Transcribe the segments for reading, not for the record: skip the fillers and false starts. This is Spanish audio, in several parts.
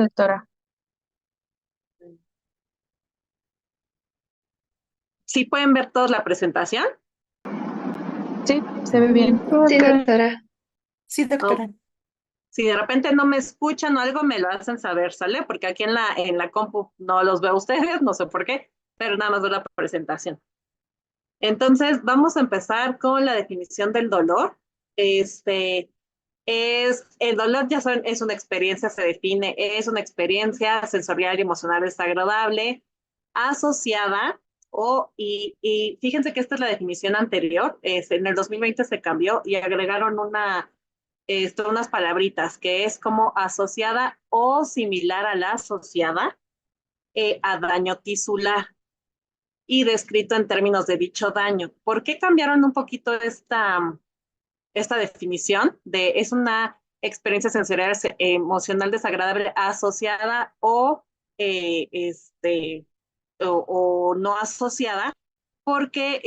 Doctora. ¿Sí pueden ver todos la presentación? Sí, se ve bien. Sí, Sí, doctora. doctora. Sí, O doctora. si de repente no me escuchan o algo, me lo hacen saber, ¿sale? Porque aquí en la compu no los veo a ustedes, no sé por qué, pero nada más veo la presentación. Entonces, vamos a empezar con la definición del dolor. Este, el dolor, ya saben, es una experiencia, se define, es una experiencia sensorial y emocional desagradable, asociada y fíjense que esta es la definición anterior, en el 2020 se cambió y agregaron unas palabritas que es como asociada o similar a la asociada a daño tisular y descrito en términos de dicho daño. ¿Por qué cambiaron un poquito esta definición de es una experiencia sensorial emocional desagradable asociada o no asociada? Porque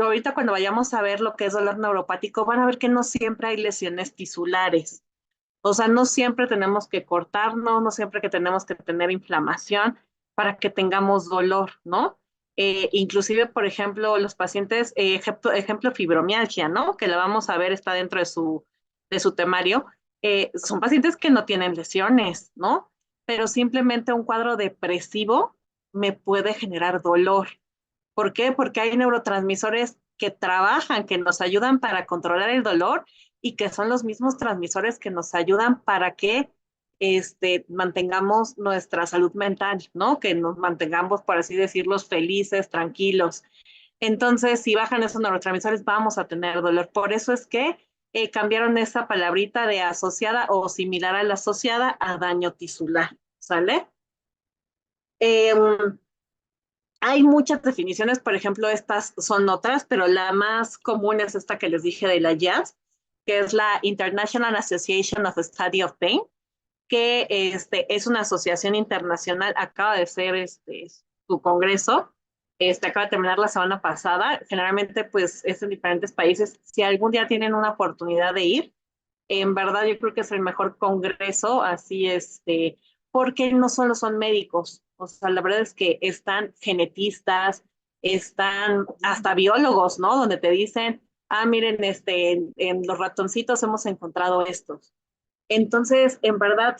ahorita cuando vayamos a ver lo que es dolor neuropático, van a ver que no siempre hay lesiones tisulares. O sea, no siempre tenemos que cortarnos, no siempre que tenemos que tener inflamación para que tengamos dolor, ¿no? Inclusive, por ejemplo, los pacientes, ejemplo fibromialgia, ¿no? Que la vamos a ver, está dentro de su temario, son pacientes que no tienen lesiones, ¿no? Pero simplemente un cuadro depresivo me puede generar dolor. ¿Por qué? Porque hay neurotransmisores que trabajan, que nos ayudan para controlar el dolor y que son los mismos transmisores que nos ayudan para que mantengamos nuestra salud mental, ¿no? Que nos mantengamos, por así decirlo, felices, tranquilos. Entonces, si bajan esos neurotransmisores, vamos a tener dolor. Por eso es que cambiaron esa palabrita de asociada o similar a la asociada a daño tisular, ¿sale? Eh, Hay muchas definiciones, por ejemplo, estas son otras, pero la más común es esta que les dije de la IAS, que es la International Association of Study of Pain, que es una asociación internacional, acaba de ser su congreso, acaba de terminar la semana pasada, generalmente pues es en diferentes países, si algún día tienen una oportunidad de ir, en verdad yo creo que es el mejor congreso, así porque no solo son médicos, o sea, la verdad es que están genetistas, están hasta biólogos, ¿no? Donde te dicen, miren, en los ratoncitos hemos encontrado estos. Entonces, en verdad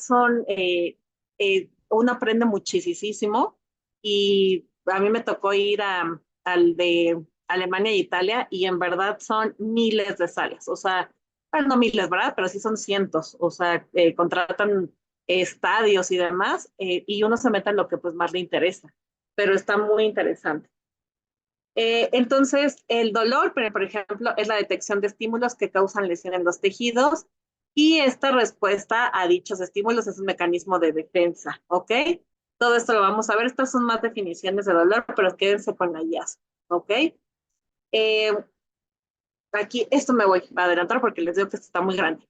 uno aprende muchísimo y a mí me tocó ir al de Alemania e Italia y en verdad son miles de salas, o sea, bueno, no miles, ¿verdad? Pero sí son cientos, o sea, contratan estadios y demás y uno se mete en lo que pues más le interesa, pero está muy interesante. Entonces, el dolor, por ejemplo, es la detección de estímulos que causan lesión en los tejidos y esta respuesta a dichos estímulos es un mecanismo de defensa, ¿ok? Todo esto lo vamos a ver. Estas son más definiciones de dolor, pero quédense con la IAS, ¿ok? Eh, Aquí, esto me voy a adelantar porque les digo que esto está muy grande.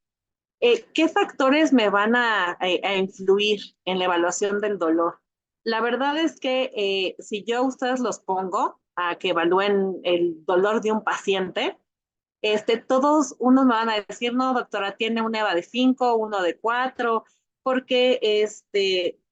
¿Qué factores me van a influir en la evaluación del dolor? La verdad es que si yo a ustedes los pongo a que evalúen el dolor de un paciente, todos unos me van a decir, no, doctora, tiene un EVA de 5, uno de 4, porque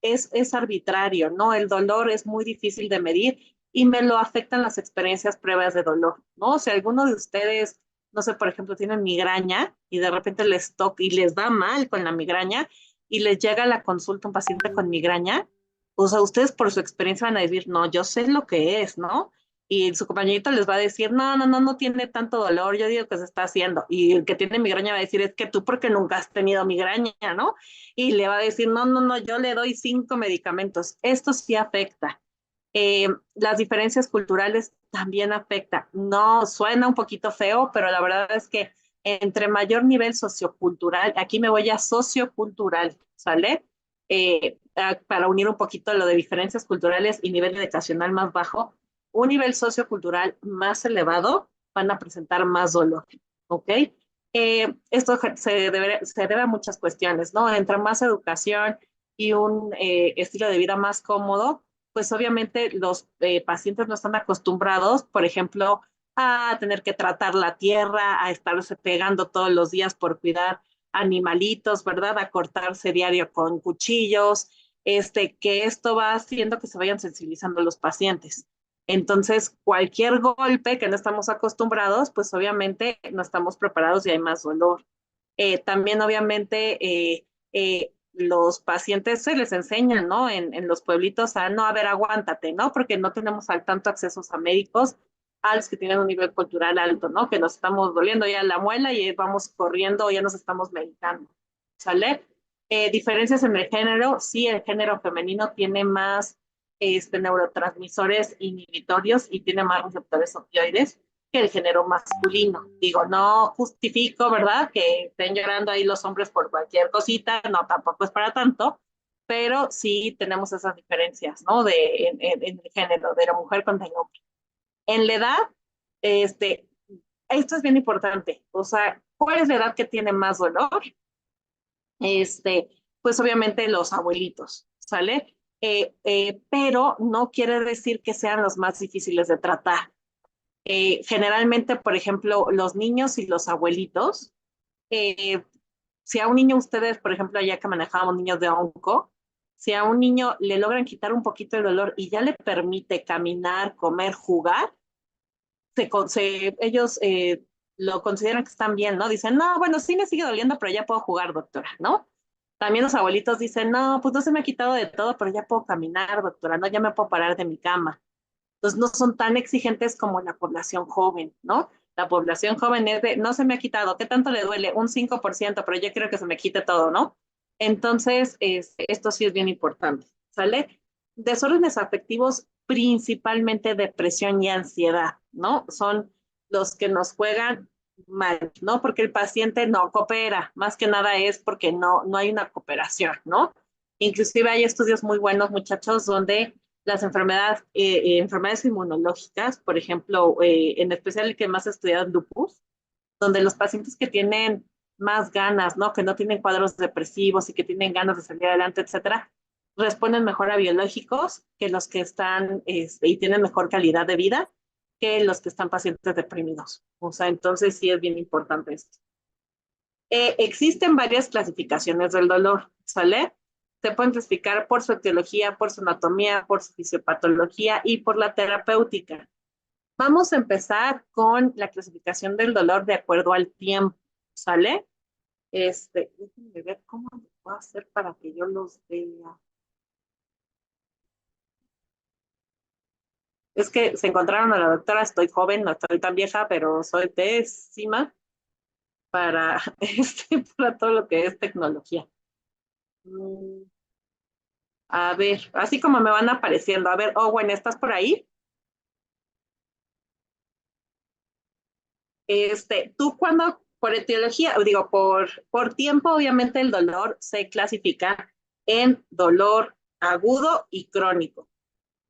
es arbitrario, ¿no? El dolor es muy difícil de medir y me lo afectan las experiencias previas de dolor, ¿no? Si alguno de ustedes, no sé, por ejemplo, tienen migraña y de repente les toca y les va mal con la migraña y les llega a la consulta un paciente con migraña, o sea, ustedes por su experiencia van a decir, no, yo sé lo que es, ¿no? Y su compañerito les va a decir, no, no, no, no tiene tanto dolor, yo digo que se está haciendo. Y el que tiene migraña va a decir, es que tú porque nunca has tenido migraña, ¿no? Y le va a decir, no, no, no, yo le doy 5 medicamentos. Esto sí afecta. Las diferencias culturales también afectan. No, suena un poquito feo, pero la verdad es que entre mayor nivel sociocultural, aquí me voy a sociocultural, ¿sale? Para unir un poquito lo de diferencias culturales y nivel educacional más bajo, un nivel sociocultural más elevado van a presentar más dolor, ¿ok? Esto se debe a muchas cuestiones, ¿no? Entre más educación y un estilo de vida más cómodo, pues obviamente los pacientes no están acostumbrados, por ejemplo, a tener que tratar la tierra, a estarse pegando todos los días por cuidar animalitos, ¿verdad? A cortarse diario con cuchillos, que esto va haciendo que se vayan sensibilizando los pacientes. Entonces, cualquier golpe que no estamos acostumbrados, pues obviamente no estamos preparados y hay más dolor. También obviamente los pacientes se les enseñan, ¿no? En los pueblitos a no, a ver, aguántate, ¿no? Porque no tenemos al tanto accesos a médicos a los que tienen un nivel cultural alto, ¿no? Que nos estamos doliendo ya la muela y vamos corriendo, ya nos estamos medicando, ¿sale? Diferencias en el género, sí, el género femenino tiene más neurotransmisores inhibitorios y tiene más receptores opioides que el género masculino. Digo, no justifico, ¿verdad? Que estén llorando ahí los hombres por cualquier cosita, no, tampoco es para tanto, pero sí tenemos esas diferencias, ¿no? En el género, de la mujer con el hombre. En la edad, este, esto es bien importante, o sea, ¿cuál es la edad que tiene más dolor? Pues obviamente los abuelitos, ¿sale? Pero no quiere decir que sean los más difíciles de tratar. Generalmente, por ejemplo, los niños y los abuelitos, eh, si a un niño ustedes, por ejemplo, allá que manejábamos niños de onco, si a un niño le logran quitar un poquito el dolor y ya le permite caminar, comer, jugar, ellos lo consideran que están bien, ¿no? Dicen, no, bueno, sí me sigue doliendo, pero ya puedo jugar, doctora, ¿no? También los abuelitos dicen, no, pues no se me ha quitado de todo, pero ya puedo caminar, doctora, no, ya me puedo parar de mi cama. Entonces no son tan exigentes como la población joven, ¿no? La población joven es de, no se me ha quitado, ¿qué tanto le duele? Un 5%, pero yo quiero que se me quite todo, ¿no? Entonces, esto sí es bien importante, ¿sale? Desórdenes afectivos, principalmente depresión y ansiedad, ¿no? Son los que nos juegan mal, ¿no? Porque el paciente no coopera, más que nada es porque no hay una cooperación, ¿no? Inclusive hay estudios muy buenos, muchachos, donde las enfermedades inmunológicas, por ejemplo, en especial el que más estudiado es lupus, donde los pacientes que tienen más ganas, ¿no? Que no tienen cuadros depresivos y que tienen ganas de salir adelante, etcétera, responden mejor a biológicos que los que están y tienen mejor calidad de vida que los que están pacientes deprimidos. O sea, entonces sí es bien importante esto. Existen varias clasificaciones del dolor, ¿sale? Se pueden clasificar por su etiología, por su anatomía, por su fisiopatología y por la terapéutica. Vamos a empezar con la clasificación del dolor de acuerdo al tiempo, ¿sale? Déjenme ver cómo lo puedo hacer para que yo los vea. Es que se encontraron a la doctora, estoy joven, no estoy tan vieja, pero soy pésima para, para todo lo que es tecnología. A ver, así como me van apareciendo. A ver, Owen, ¿estás por ahí? Tú cuando, por etiología, digo, por tiempo, obviamente el dolor se clasifica en dolor agudo y crónico.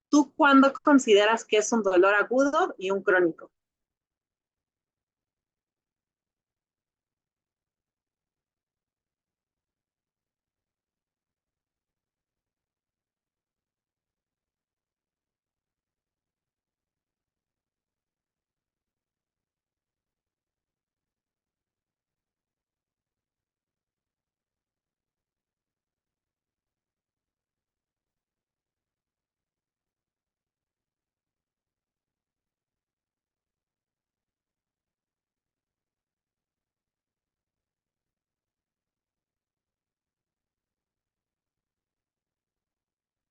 ¿Tú cuándo consideras que es un dolor agudo y un crónico?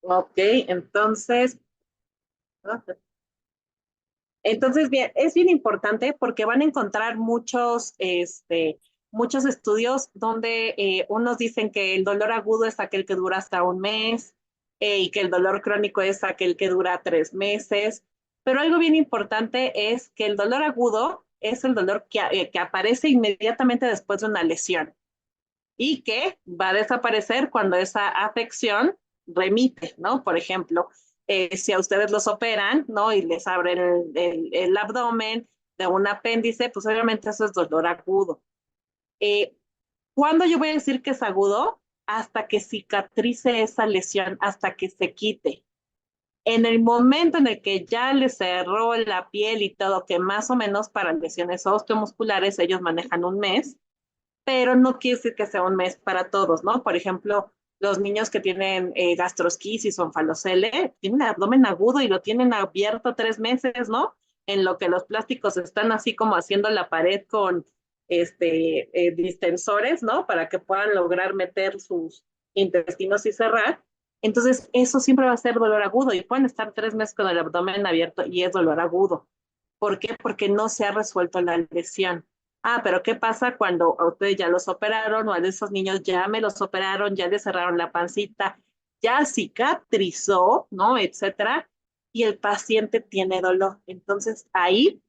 Ok, entonces, bien, es bien importante porque van a encontrar muchos estudios donde unos dicen que el dolor agudo es aquel que dura hasta un mes y que el dolor crónico es aquel que dura 3 meses. Pero algo bien importante es que el dolor agudo es el dolor que aparece inmediatamente después de una lesión y que va a desaparecer cuando esa afección remite, ¿no? Por ejemplo, si a ustedes los operan, ¿no? Y les abren el abdomen de un apéndice, pues obviamente eso es dolor agudo. Eh, ¿Cuándo yo voy a decir que es agudo? Hasta que cicatrice esa lesión, hasta que se quite. En el momento en el que ya le cerró la piel y todo, que más o menos para lesiones osteomusculares ellos manejan un mes, pero no quiere decir que sea un mes para todos, ¿no? Por ejemplo, los niños que tienen gastrosquisis o enfalocele tienen abdomen agudo y lo tienen abierto 3 meses, ¿no? En lo que los plásticos están así como haciendo la pared con distensores, ¿no? Para que puedan lograr meter sus intestinos y cerrar. Entonces, eso siempre va a ser dolor agudo y pueden estar 3 meses con el abdomen abierto y es dolor agudo. ¿Por qué? Porque no se ha resuelto la lesión. Ah, pero ¿qué pasa cuando a ustedes ya los operaron o a esos niños ya me los operaron, ya les cerraron la pancita, ya cicatrizó, ¿no? Etcétera, y el paciente tiene dolor. Entonces ahí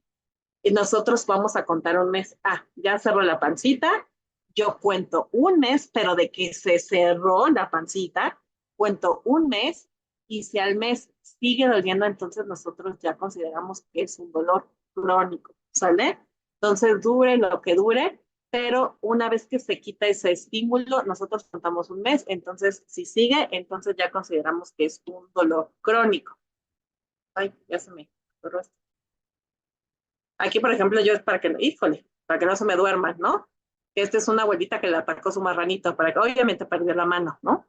nosotros vamos a contar un mes. Ah, ya cerró la pancita, yo cuento un mes, pero de que se cerró la pancita, cuento un mes y si al mes sigue doliendo, entonces nosotros ya consideramos que es un dolor crónico, ¿sale? Entonces dure lo que dure, pero una vez que se quita ese estímulo, nosotros contamos un mes, entonces si sigue, entonces ya consideramos que es un dolor crónico. Ay, ya se me cerró esto. Aquí, por ejemplo, yo es para que, híjole, para que no se me duerman, ¿no? Esta es una abuelita que le atacó su marranito, para que obviamente perdió la mano, ¿no?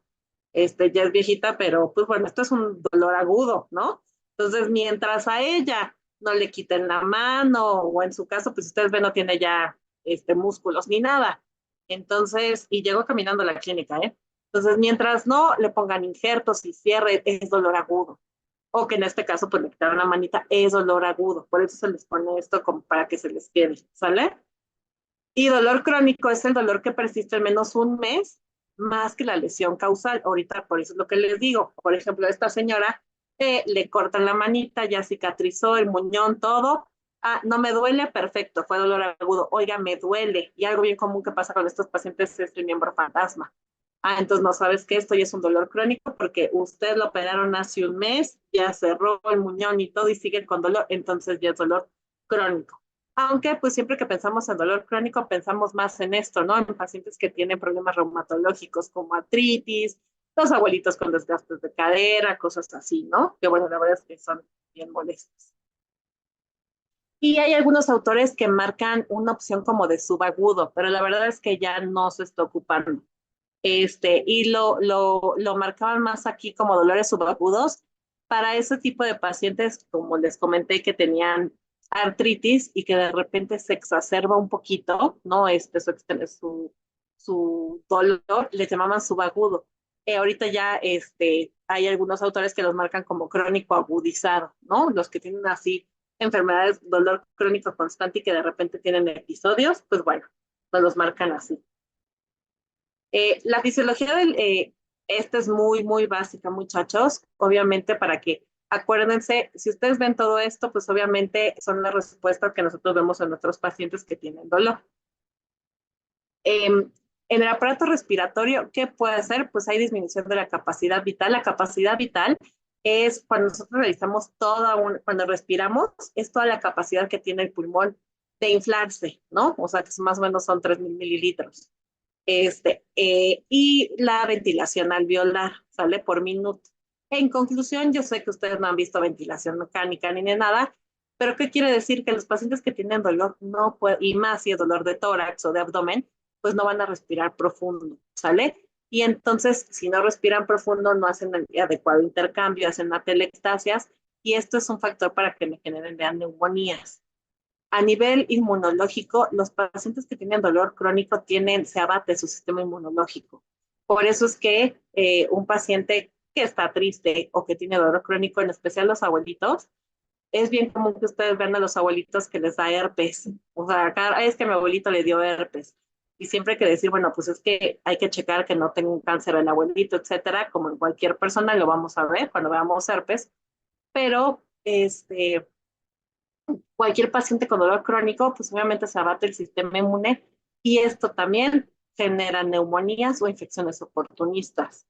Ya es viejita, pero pues bueno, esto es un dolor agudo, ¿no? Entonces, mientras a ella no le quiten la mano, o en su caso, pues ustedes ven, no tiene ya músculos ni nada. Entonces, y llegó caminando a la clínica, ¿eh? Entonces, mientras no le pongan injertos y cierre, es dolor agudo. O que en este caso, pues le quitaron la manita, es dolor agudo. Por eso se les pone esto como para que se les quede, ¿sale? Y dolor crónico es el dolor que persiste al menos un mes más que la lesión causal. Ahorita, por eso es lo que les digo. Por ejemplo, a esta señora le cortan la manita, ya cicatrizó el muñón, todo. Ah, no me duele, perfecto, fue dolor agudo. Oiga, me duele. Y algo bien común que pasa con estos pacientes es el miembro fantasma. Ah, entonces no sabes que esto ya es un dolor crónico porque usted lo operaron hace un mes, ya cerró el muñón y todo y sigue con dolor, entonces ya es dolor crónico. Aunque pues siempre que pensamos en dolor crónico pensamos más en esto, ¿no? En pacientes que tienen problemas reumatológicos como artritis, los abuelitos con desgastes de cadera, cosas así, ¿no? Que bueno, la verdad es que son bien molestos. Y hay algunos autores que marcan una opción como de subagudo, pero la verdad es que ya no se está ocupando. Y lo marcaban más aquí como dolores subagudos para ese tipo de pacientes, como les comenté, que tenían artritis y que de repente se exacerba un poquito, ¿no? Su dolor, les llamaban subagudo. Ahorita ya hay algunos autores que los marcan como crónico agudizado, ¿no? Los que tienen así enfermedades, dolor crónico constante y que de repente tienen episodios, pues bueno, no los marcan así. La fisiología esta es muy, muy básica, muchachos. Obviamente, para que acuérdense, si ustedes ven todo esto, pues obviamente son las respuestas que nosotros vemos en nuestros pacientes que tienen dolor. En el aparato respiratorio, ¿qué puede hacer? Pues hay disminución de la capacidad vital. La capacidad vital es cuando nosotros realizamos cuando respiramos, es toda la capacidad que tiene el pulmón de inflarse, ¿no? O sea, que más o menos son 3,000 mililitros. Y la ventilación alveolar sale por minuto. En conclusión, yo sé que ustedes no han visto ventilación mecánica ni nada, pero ¿qué quiere decir? Que los pacientes que tienen dolor no pueden, y más si es dolor de tórax o de abdomen, pues no van a respirar profundo, ¿sale? Y entonces, si no respiran profundo, no hacen el adecuado intercambio, hacen atelectasias, y esto es un factor para que me generen neumonías. A nivel inmunológico, los pacientes que tienen dolor crónico se abate su sistema inmunológico. Por eso es que un paciente que está triste o que tiene dolor crónico, en especial los abuelitos, es bien común que ustedes vean a los abuelitos que les da herpes. O sea, es que a mi abuelito le dio herpes. Y siempre hay que decir, bueno, pues es que hay que checar que no tenga un cáncer el abuelito, etcétera, como en cualquier persona lo vamos a ver cuando veamos herpes. Pero cualquier paciente con dolor crónico, pues obviamente se abate el sistema inmune y esto también genera neumonías o infecciones oportunistas.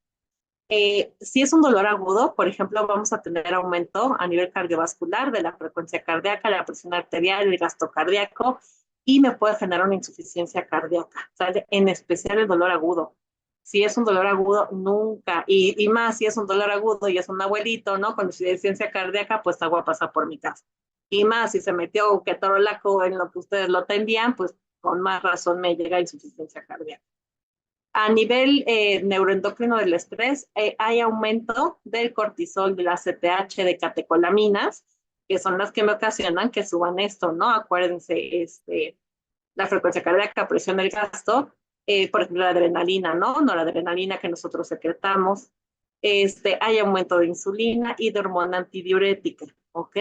Si es un dolor agudo, por ejemplo, vamos a tener aumento a nivel cardiovascular de la frecuencia cardíaca, la presión arterial, el gasto cardíaco y me puede generar una insuficiencia cardíaca, ¿sale? En especial el dolor agudo. Si es un dolor agudo, nunca, y más si es un dolor agudo y es un abuelito, ¿no? Con insuficiencia cardíaca, pues agua pasa por mi casa. Y más si se metió ketorolaco en lo que ustedes lo atendían, pues con más razón me llega insuficiencia cardíaca. A nivel neuroendocrino del estrés, hay aumento del cortisol, de la CTH, de catecolaminas, que son las que me ocasionan que suban esto, ¿no? Acuérdense, la frecuencia cardíaca, presión del gasto, por ejemplo, la adrenalina, ¿no? Noradrenalina que nosotros secretamos. Hay aumento de insulina y de hormona antidiurética, ¿ok?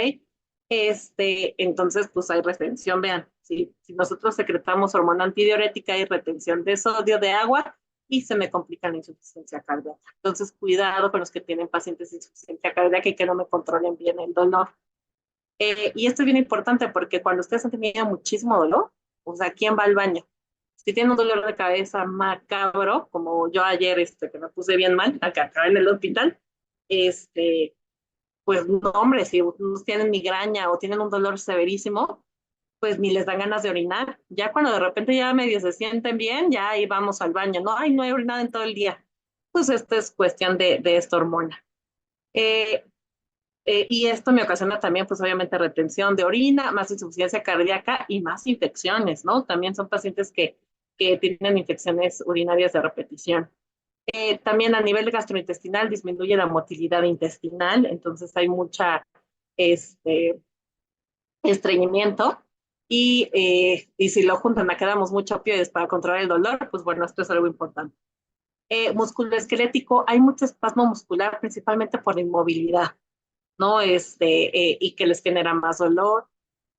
Entonces, pues hay retención, vean, si nosotros secretamos hormona antidiurética, hay retención de sodio, de agua, y se me complica la insuficiencia cardíaca. Entonces, cuidado con los que tienen pacientes de insuficiencia cardíaca y que no me controlen bien el dolor. Y esto es bien importante porque cuando ustedes han tenido muchísimo dolor, o sea, ¿quién va al baño? Si tienen un dolor de cabeza macabro, como yo ayer, que me puse bien mal, acá acabé en el hospital, pues no, hombre, si tienen migraña o tienen un dolor severísimo, pues ni les dan ganas de orinar. Ya cuando de repente ya medio se sienten bien, ya ahí vamos al baño, ¿no? Ay, no he orinado en todo el día. Pues esto es cuestión de esta hormona. Eh, y esto me ocasiona también, pues obviamente, retención de orina, más insuficiencia cardíaca y más infecciones, ¿no? También son pacientes que tienen infecciones urinarias de repetición. También a nivel gastrointestinal disminuye la motilidad intestinal, entonces hay mucha estreñimiento y si lo juntan, me quedamos mucho opioides para controlar el dolor, pues bueno, esto es algo importante. Musculoesquelético, hay mucho espasmo muscular, principalmente por la inmovilidad, ¿no? Y que les genera más dolor.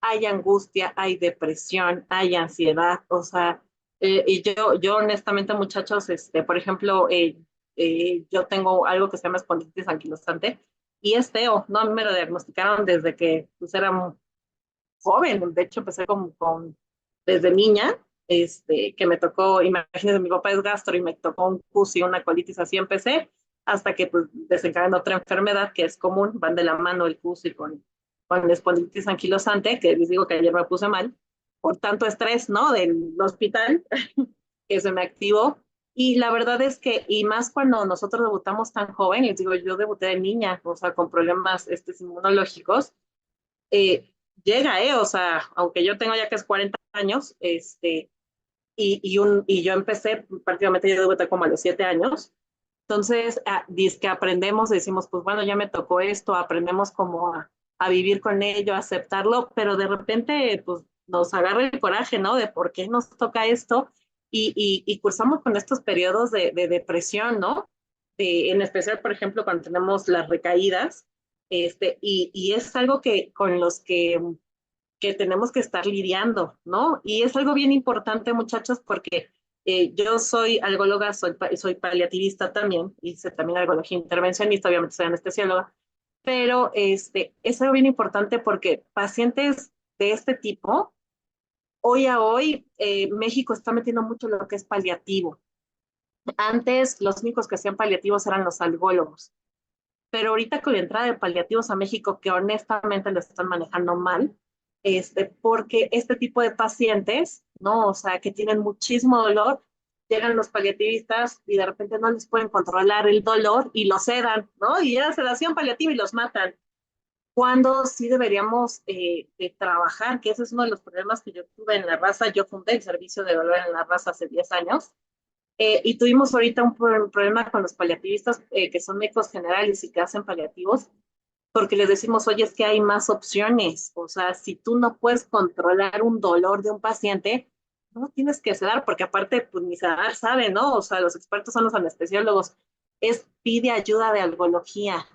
Hay angustia, hay depresión, hay ansiedad, o sea, y yo honestamente, muchachos, por ejemplo, yo tengo algo que se llama espondilitis anquilosante y es feo, ¿no? A mí me lo diagnosticaron desde que pues, era joven, de hecho empecé desde niña, que me tocó, imagínense, mi papá es gastro y me tocó un CUS y una colitis, así empecé, hasta que pues desencadenó otra enfermedad que es común, van de la mano el CUS y con la espondilitis anquilosante, que les digo que ayer me puse mal, por tanto estrés, ¿no? Del hospital, que se me activó. Y la verdad es que, y más cuando nosotros debutamos tan joven, les digo, yo debuté de niña, o sea, con problemas inmunológicos, eh, llega, o sea, aunque yo tengo ya que es 40 años, y yo empecé, prácticamente yo debuté como a los 7 años, entonces, dice que aprendemos, decimos, pues bueno, ya me tocó esto, aprendemos como a vivir con ello, a aceptarlo, pero de repente, pues nos agarra el coraje, ¿no? De por qué nos toca esto y cursamos con estos periodos de depresión, ¿no? En especial, por ejemplo, cuando tenemos las recaídas, y es algo que con los que tenemos que estar lidiando, ¿no? Y es algo bien importante, muchachos, porque yo soy algóloga, soy paliativista también, hice también algología intervencionista, obviamente soy anestesióloga, pero es algo bien importante porque pacientes de este tipo, hoy a hoy, México está metiendo mucho lo que es paliativo. Antes, los únicos que hacían paliativos eran los algólogos, pero ahorita con la entrada de paliativos a México, que honestamente lo están manejando mal, porque este tipo de pacientes, ¿no? O sea, que tienen muchísimo dolor, llegan los paliativistas y de repente no les pueden controlar el dolor y los sedan, ¿no? Y ya sedación paliativa y los matan. Cuando sí deberíamos de trabajar, que ese es uno de los problemas que yo tuve en la raza. Yo fundé el servicio de dolor en la raza hace 10 años, y tuvimos ahorita un problema con los paliativistas, que son médicos generales y que hacen paliativos, porque les decimos, oye, es que hay más opciones. O sea, si tú no puedes controlar un dolor de un paciente, no tienes que sedar, porque aparte, pues ni sedar sabe, ¿no? O sea, los expertos son los anestesiólogos. Pide ayuda de algología.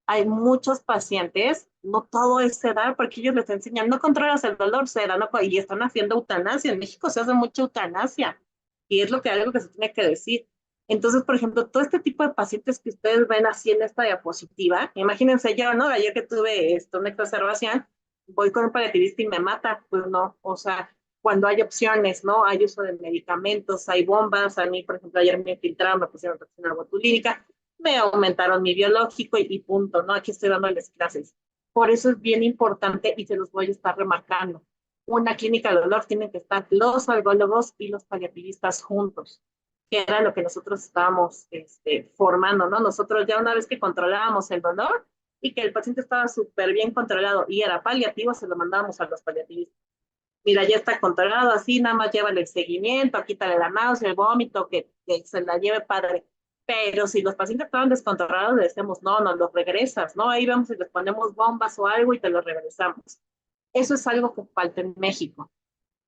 Hay muchos pacientes, no todo es sedar, porque ellos les enseñan, no controlas el dolor, seda, ¿no? Y están haciendo eutanasia. En México se hace mucha eutanasia y es algo que se tiene que decir. Entonces, por ejemplo, todo este tipo de pacientes que ustedes ven así en esta diapositiva, imagínense yo, ¿no? Ayer que tuve una exacerbación, voy con un paliativista y me mata, pues no, o sea, cuando hay opciones, ¿no? Hay uso de medicamentos, hay bombas, a mí, por ejemplo, ayer me infiltraron, me pusieron toxina botulínica, me aumentaron mi biológico y punto, ¿no? Aquí estoy dándoles clases. Por eso es bien importante y se los voy a estar remarcando. Una clínica de dolor tienen que estar los algólogos y los paliativistas juntos, que era lo que nosotros estábamos formando, ¿no? Nosotros ya una vez que controlábamos el dolor y que el paciente estaba súper bien controlado y era paliativo, se lo mandábamos a los paliativistas. mira, ya está controlado así, nada más llévale el seguimiento, quítale la náusea, el vómito, que se la lleve padre. Pero si los pacientes estaban descontrolados, le decimos, no, nos los regresas, ¿no? Ahí vamos y les ponemos bombas o algo y te los regresamos. Eso es algo que falta en México.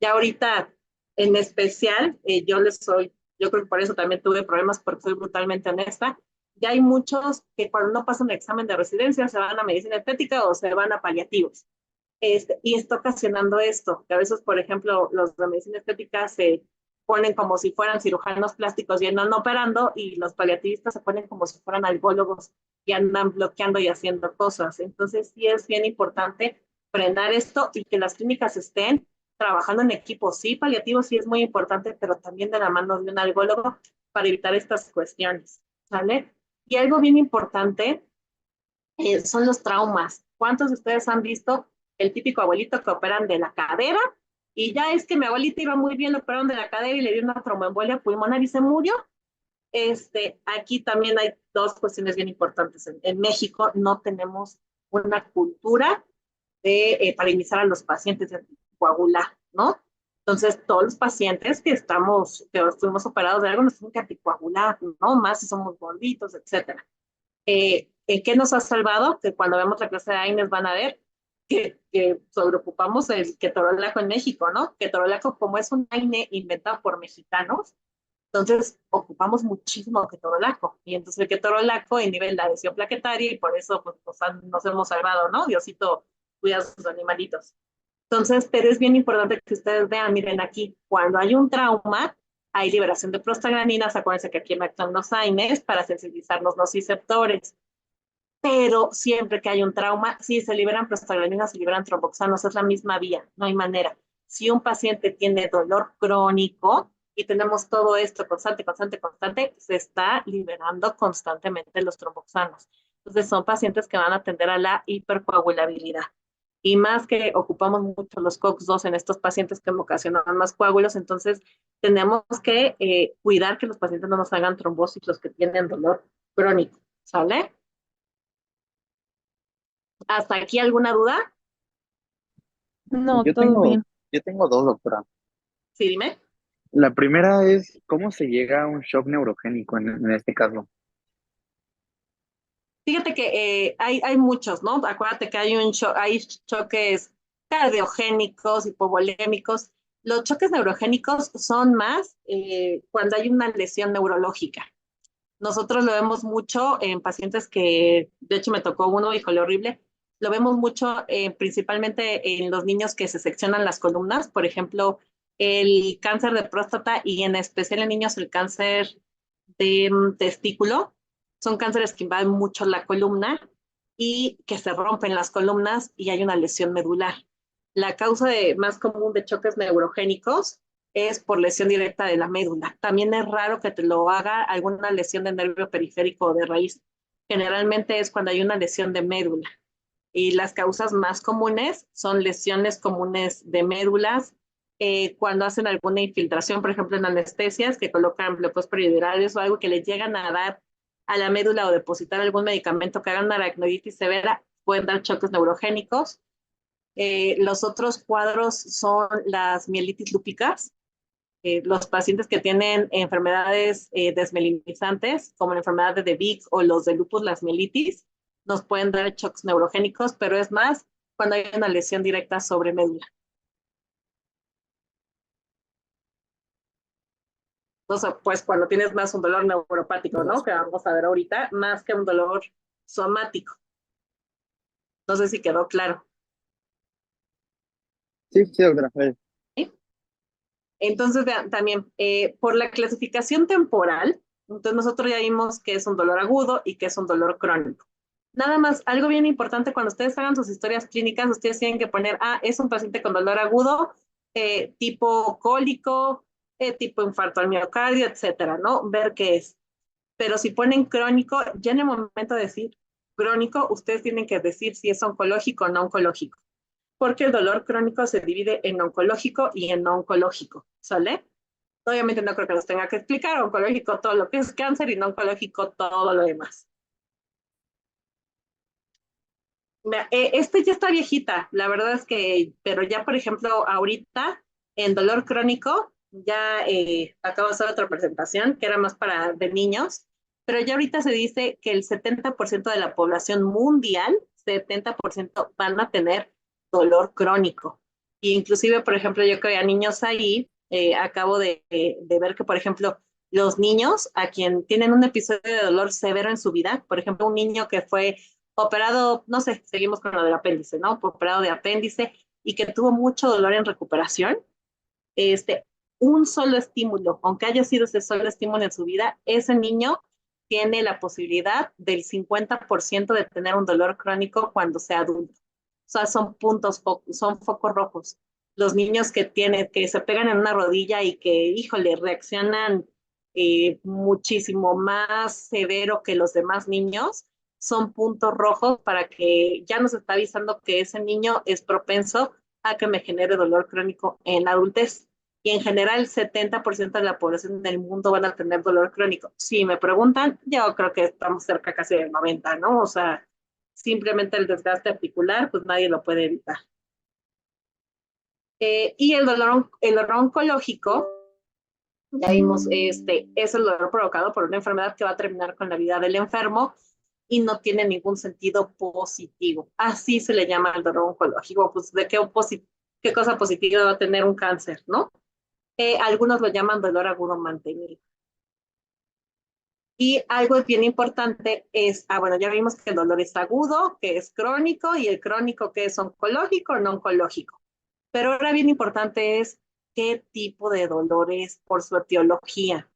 Ya ahorita, en especial, yo creo que por eso también tuve problemas, porque soy brutalmente honesta. Ya hay muchos que cuando no pasan el examen de residencia se van a medicina estética o se van a paliativos. Y está ocasionando esto, que a veces, por ejemplo, los de medicina estética se ponen como si fueran cirujanos plásticos y andan operando, y los paliativistas se ponen como si fueran algólogos y andan bloqueando y haciendo cosas. Entonces, sí es bien importante frenar esto y que las clínicas estén trabajando en equipo. Sí, paliativo sí es muy importante, pero también de la mano de un algólogo para evitar estas cuestiones, ¿sale? Y algo bien importante son los traumas. ¿Cuántos de ustedes han visto el típico abuelito que operan de la cadera? Y ya es que mi abuelita iba muy bien, lo operaron de la cadera y le dio una tromboembolia pulmonar y se murió. Aquí también hay dos cuestiones bien importantes. En México no tenemos una cultura para iniciar a los pacientes de anticoagular, ¿no? Entonces, todos los pacientes que fuimos operados de algo, nos tienen que anticoagular, ¿no? Más si somos gorditos, etcétera. ¿En qué nos ha salvado? Que cuando vemos la clase de AINES van a ver que sobreocupamos el ketorolaco en México, ¿no? Ketorolaco, como es un AINE inventado por mexicanos, entonces ocupamos muchísimo ketorolaco. Y entonces el ketorolaco inhibe la adhesión plaquetaria y por eso pues, nos hemos salvado, ¿no? Diosito cuida a sus animalitos. Entonces, pero es bien importante que ustedes vean, miren aquí, cuando hay un trauma, hay liberación de prostaglandinas, acuérdense que aquí me actúan los AINES para sensibilizar los nociceptores, pero siempre que hay un trauma, sí, se liberan prostaglandinas, se liberan tromboxanos, es la misma vía, no hay manera. Si un paciente tiene dolor crónico y tenemos todo esto constante, constante, constante, se está liberando constantemente los tromboxanos. Entonces son pacientes que van a atender a la hipercoagulabilidad. Y más que ocupamos mucho los COX-2 en estos pacientes que ocasionan más coágulos, entonces tenemos que cuidar que los pacientes no nos hagan trombosis, los que tienen dolor crónico, ¿sale? ¿Hasta aquí alguna duda? No, Yo todo tengo, bien. yo tengo dos, doctora. Sí, dime. La primera es, ¿cómo se llega a un shock neurogénico en este caso? Fíjate que hay muchos, ¿no? Acuérdate que hay choques cardiogénicos, hipovolémicos. Los choques neurogénicos son más cuando hay una lesión neurológica. Nosotros lo vemos mucho en pacientes que, de hecho me tocó uno, híjole, horrible. Lo vemos mucho principalmente en los niños que se seccionan las columnas, por ejemplo, el cáncer de próstata y en especial en niños el cáncer de testículo. Son cánceres que invaden mucho la columna y que se rompen las columnas y hay una lesión medular. La causa más común de choques neurogénicos es por lesión directa de la médula. También es raro que te lo haga alguna lesión de nervio periférico o de raíz. Generalmente es cuando hay una lesión de médula. Y las causas más comunes son lesiones comunes de médulas, cuando hacen alguna infiltración, por ejemplo, en anestesias, que colocan bloqueos periodurales o algo que le llegan a dar a la médula o depositar algún medicamento que hagan una aracnoiditis severa, pueden dar choques neurogénicos. Los otros cuadros son las mielitis lúpicas, los pacientes que tienen enfermedades desmelinizantes, como la enfermedad de Vick o los de lupus, las mielitis, nos pueden dar shocks neurogénicos, pero es más cuando hay una lesión directa sobre médula. Entonces, pues cuando tienes más un dolor neuropático, ¿no? Que vamos a ver ahorita, más que un dolor somático. No sé si quedó claro. Sí, sí, doctora. ¿Sí? Entonces, vean, también, por la clasificación temporal, entonces nosotros ya vimos que es un dolor agudo y que es un dolor crónico. Nada más, algo bien importante, cuando ustedes hagan sus historias clínicas, ustedes tienen que poner, es un paciente con dolor agudo, tipo cólico, tipo infarto al miocardio, etcétera, ¿no? Ver qué es. Pero si ponen crónico, ya en el momento de decir crónico, ustedes tienen que decir si es oncológico o no oncológico, porque el dolor crónico se divide en oncológico y en no oncológico, ¿sale? Obviamente no creo que los tenga que explicar, oncológico todo lo que es cáncer y no oncológico todo lo demás. Esta ya está viejita, la verdad es que, pero ya, por ejemplo, ahorita en dolor crónico, ya acabo de hacer otra presentación que era más para de niños, pero ya ahorita se dice que el 70% de la población mundial, 70% van a tener dolor crónico. Y inclusive, por ejemplo, yo que veía niños ahí, acabo de ver que, por ejemplo, los niños a quien tienen un episodio de dolor severo en su vida, por ejemplo, un niño que fue operado, no sé, seguimos con lo del apéndice, ¿no? Operado de apéndice y que tuvo mucho dolor en recuperación, este, un solo estímulo, aunque haya sido ese solo estímulo en su vida, ese niño tiene la posibilidad del 50% de tener un dolor crónico cuando sea adulto. O sea, son puntos, son focos rojos. Los niños que tienen, que se pegan en una rodilla y que, híjole, reaccionan muchísimo más severo que los demás niños, son puntos rojos para que ya nos está avisando que ese niño es propenso a que me genere dolor crónico en la adultez. Y en general, el 70% de la población del mundo van a tener dolor crónico. Si me preguntan, yo creo que estamos cerca casi del 90, ¿no? O sea, simplemente el desgaste articular, pues nadie lo puede evitar. Y el dolor oncológico, ya vimos, es el dolor provocado por una enfermedad que va a terminar con la vida del enfermo y no tiene ningún sentido positivo. Así se le llama el dolor oncológico, pues de qué cosa positiva va a tener un cáncer, ¿no? Algunos lo llaman dolor agudo mantenido. Y algo bien importante es, bueno, ya vimos que el dolor es agudo, que es crónico, y el crónico que es oncológico o no oncológico. Pero ahora bien importante es qué tipo de dolor es por su etiología.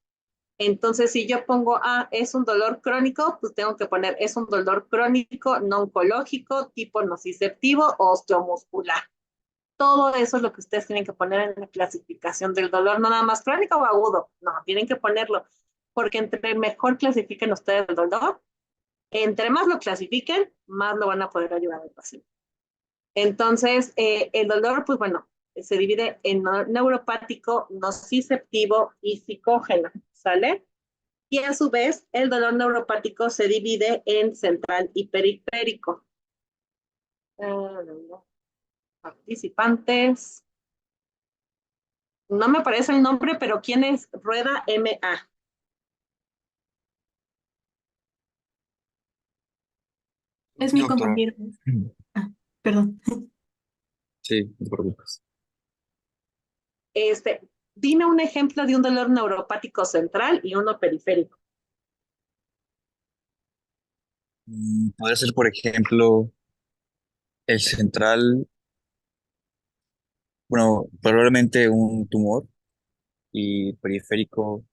Entonces, si yo pongo, es un dolor crónico, pues tengo que poner, es un dolor crónico no oncológico, tipo nociceptivo o osteomuscular. Todo eso es lo que ustedes tienen que poner en la clasificación del dolor, no nada más crónico o agudo, no, tienen que ponerlo, porque entre mejor clasifiquen ustedes el dolor, entre más lo clasifiquen, más lo van a poder ayudar al paciente. Entonces, el dolor, pues bueno, se divide en neuropático, nociceptivo y psicógeno, ¿sale? Y a su vez, el dolor neuropático se divide en central y periférico. Participantes. No me parece el nombre, pero ¿quién es Rueda MA? Es mi Doctora. compañero. Ah, perdón. Sí, no te preocupes. Este, dime un ejemplo de un dolor neuropático central y uno periférico. Podría ser, por ejemplo, el central, bueno, probablemente un tumor y periférico,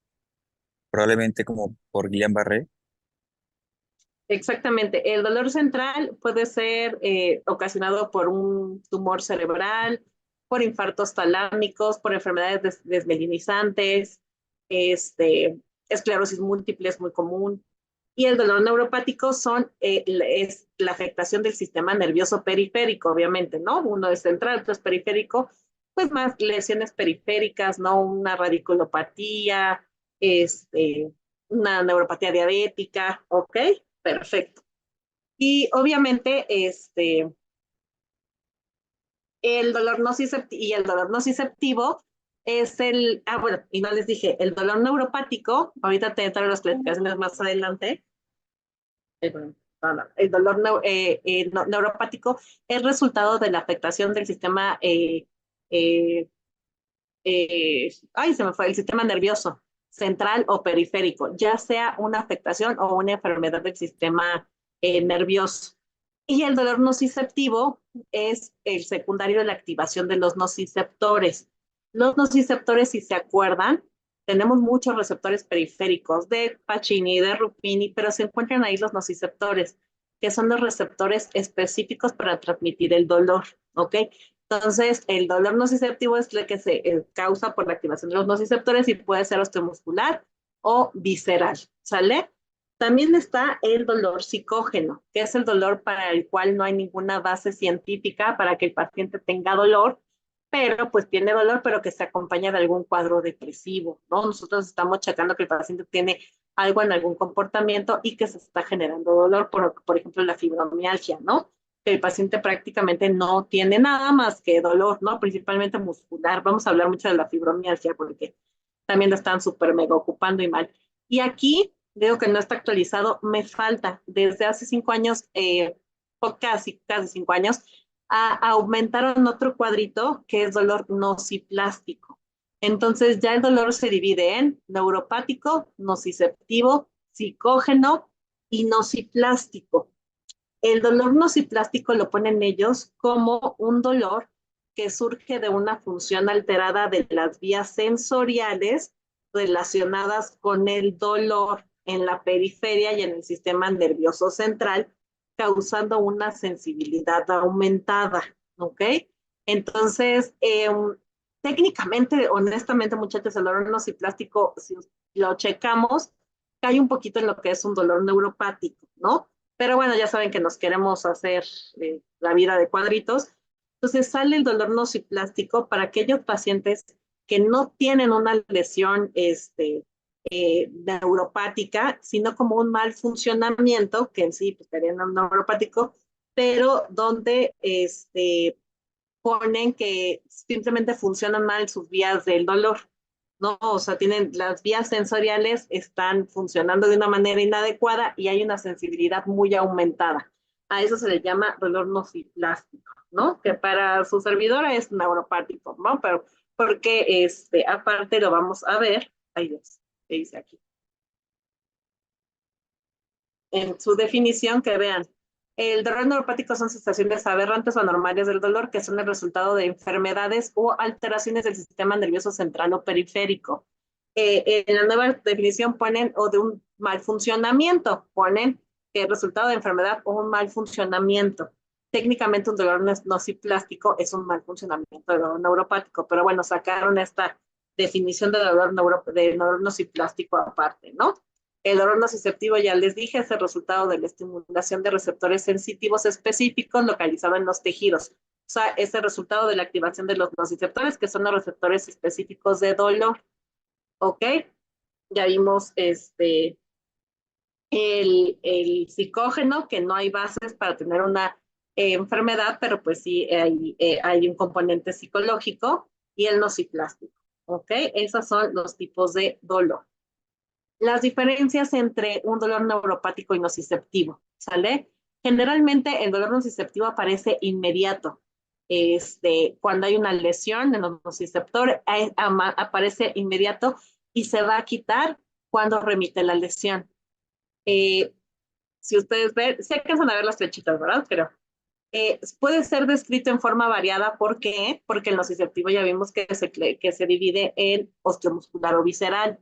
probablemente como por Guillain-Barré. Exactamente. El dolor central puede ser ocasionado por un tumor cerebral, por infartos talámicos, por enfermedades desmelinizantes, este, esclerosis múltiple es muy común. Y el dolor neuropático es la afectación del sistema nervioso periférico, obviamente, ¿no? Uno es central, otro es periférico, pues más lesiones periféricas, ¿no? Una radiculopatía, una neuropatía diabética, ¿ok? Perfecto. Y obviamente, el dolor nociceptivo es bueno, y no les dije, el dolor neuropático, ahorita te traigo las clasificaciones más adelante, el dolor neuropático es resultado de la afectación del sistema, se me fue, el sistema nervioso central o periférico, ya sea una afectación o una enfermedad del sistema nervioso. Y el dolor nociceptivo es el secundario de la activación de los nociceptores. Los nociceptores, si se acuerdan, tenemos muchos receptores periféricos de Pacini, de Ruffini, pero se encuentran ahí los nociceptores, que son los receptores específicos para transmitir el dolor, ¿ok? Entonces, el dolor nociceptivo es el que se causa por la activación de los nociceptores y puede ser osteomuscular o visceral, ¿sale? También está el dolor psicógeno, que es el dolor para el cual no hay ninguna base científica para que el paciente tenga dolor, pero pues tiene dolor, pero que se acompaña de algún cuadro depresivo, ¿no? Nosotros estamos checando que el paciente tiene algo en algún comportamiento y que se está generando dolor, por ejemplo, la fibromialgia, ¿no? que el paciente prácticamente no tiene nada más que dolor, ¿no? Principalmente muscular. Vamos a hablar mucho de la fibromialgia porque también lo están súper mega ocupando y mal. Y aquí veo que no está actualizado, me falta desde hace 5 años, o casi 5 años, aumentaron otro cuadrito que es dolor nociplástico. Entonces ya el dolor se divide en neuropático, nociceptivo, psicógeno y nociplástico. El dolor nociplástico lo ponen ellos como un dolor que surge de una función alterada de las vías sensoriales relacionadas con el dolor en la periferia y en el sistema nervioso central, causando una sensibilidad aumentada, ¿ok? Entonces, técnicamente, honestamente, muchachos, el dolor nociplástico, si lo checamos, cae un poquito en lo que es un dolor neuropático, ¿no? Pero bueno, ya saben que nos queremos hacer la vida de cuadritos. Entonces sale el dolor nociplástico para aquellos pacientes que no tienen una lesión neuropática, sino como un mal funcionamiento, que en sí pues, sería un neuropático, pero donde ponen que simplemente funcionan mal sus vías del dolor, ¿no? O sea, tienen las vías sensoriales están funcionando de una manera inadecuada y hay una sensibilidad muy aumentada. A eso se le llama dolor nociplástico, ¿no? Que para su servidora es neuropático, ¿no? Pero porque aparte lo vamos a ver, ahí Dios, ¿qué dice aquí? En su definición, que vean, el dolor neuropático son sensaciones aberrantes o anormales del dolor que son el resultado de enfermedades o alteraciones del sistema nervioso central o periférico. En la nueva definición ponen o de un mal funcionamiento, ponen que el resultado de enfermedad o un mal funcionamiento. Técnicamente un dolor nociplástico es un mal funcionamiento del dolor neuropático, pero bueno, sacaron esta definición de dolor nociplástico aparte, ¿no? El dolor nociceptivo, ya les dije, es el resultado de la estimulación de receptores sensitivos específicos localizados en los tejidos. O sea, es el resultado de la activación de los nociceptores, que son los receptores específicos de dolor. ¿Ok? Ya vimos el psicógeno, que no hay bases para tener una enfermedad, pero pues sí hay un componente psicológico, y el nociplástico. ¿Ok? Esos son los tipos de dolor. Las diferencias entre un dolor neuropático y nociceptivo, ¿sale? Generalmente el dolor nociceptivo aparece inmediato. Cuando hay una lesión en los nociceptores, aparece inmediato y se va a quitar cuando remite la lesión. Si ustedes ven, se alcanzan a ver las flechitas, ¿verdad? Pero puede ser descrito en forma variada. ¿Por qué? Porque el nociceptivo ya vimos que se divide en osteomuscular o visceral.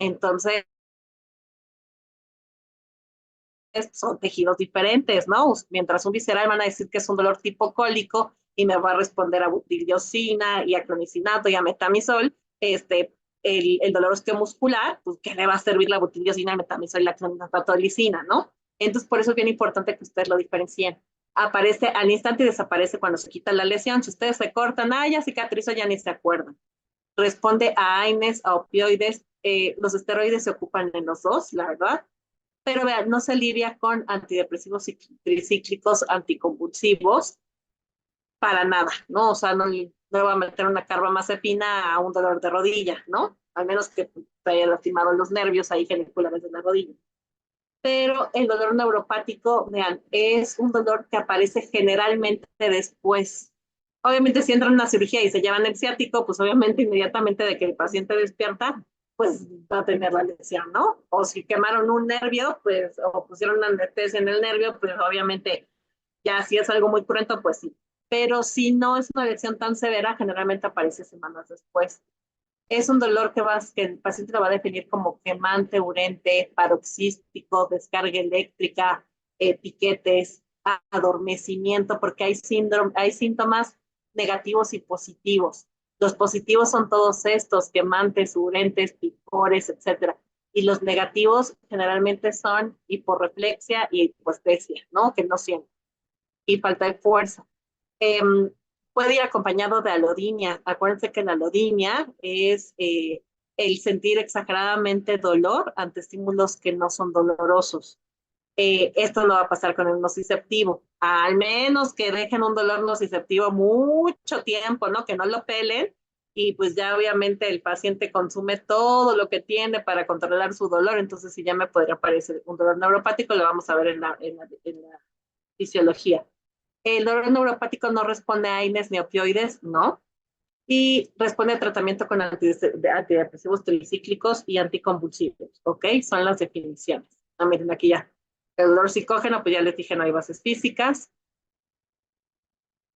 Entonces, son tejidos diferentes, ¿no? Mientras un visceral van a decir que es un dolor tipo cólico y me va a responder a butildiosina y a clonicinato y a metamizol, el dolor osteomuscular, pues que le va a servir la butildiosina, el metamizol y la clonicatolicina, ¿no? Entonces, por eso es bien importante que ustedes lo diferencien. Aparece al instante y desaparece cuando se quita la lesión. Si ustedes se cortan, ya cicatrizó, ya ni se acuerdan. Responde a AINES, a opioides. Los esteroides se ocupan en los dos, la verdad. Pero vean, no se alivia con antidepresivos tricíclicos anticonvulsivos para nada, ¿no? O sea, no va a meter una carbamazepina a un dolor de rodilla, ¿no? Al menos que te haya lastimado los nervios ahí geniculares de la rodilla. Pero el dolor neuropático, vean, es un dolor que aparece generalmente después. Obviamente, si entran en una cirugía y se llevan el ciático, pues obviamente inmediatamente de que el paciente despierta, pues va a tener la lesión, ¿no? O si quemaron un nervio, pues, o pusieron una anestesia en el nervio, pues obviamente ya si es algo muy cruento, pues sí. Pero si no es una lesión tan severa, generalmente aparece semanas después. Es un dolor que el paciente lo va a definir como quemante, urente, paroxístico, descarga eléctrica, piquetes, adormecimiento, porque hay síntomas negativos y positivos. Los positivos son todos estos, quemantes, urentes, picores, etcétera. Y los negativos generalmente son hiporreflexia y hipoestesia, ¿no? Que no sienten. Y falta de fuerza. Eh, Puede ir acompañado de alodinia. Acuérdense que la alodinia es el sentir exageradamente dolor ante estímulos que no son dolorosos. Esto no va a pasar con el nociceptivo, al menos que dejen un dolor nociceptivo mucho tiempo, ¿no? Que no lo pelen y pues ya obviamente el paciente consume todo lo que tiene para controlar su dolor, entonces si ya me podría aparecer un dolor neuropático, lo vamos a ver en la fisiología. El dolor neuropático no responde a AINES ni opioides, ¿no? Y responde a tratamiento con antidepresivos tricíclicos y anticonvulsivos, ¿ok? Son las definiciones. Ah, miren, aquí ya. El dolor psicógeno, pues ya les dije, no hay bases físicas.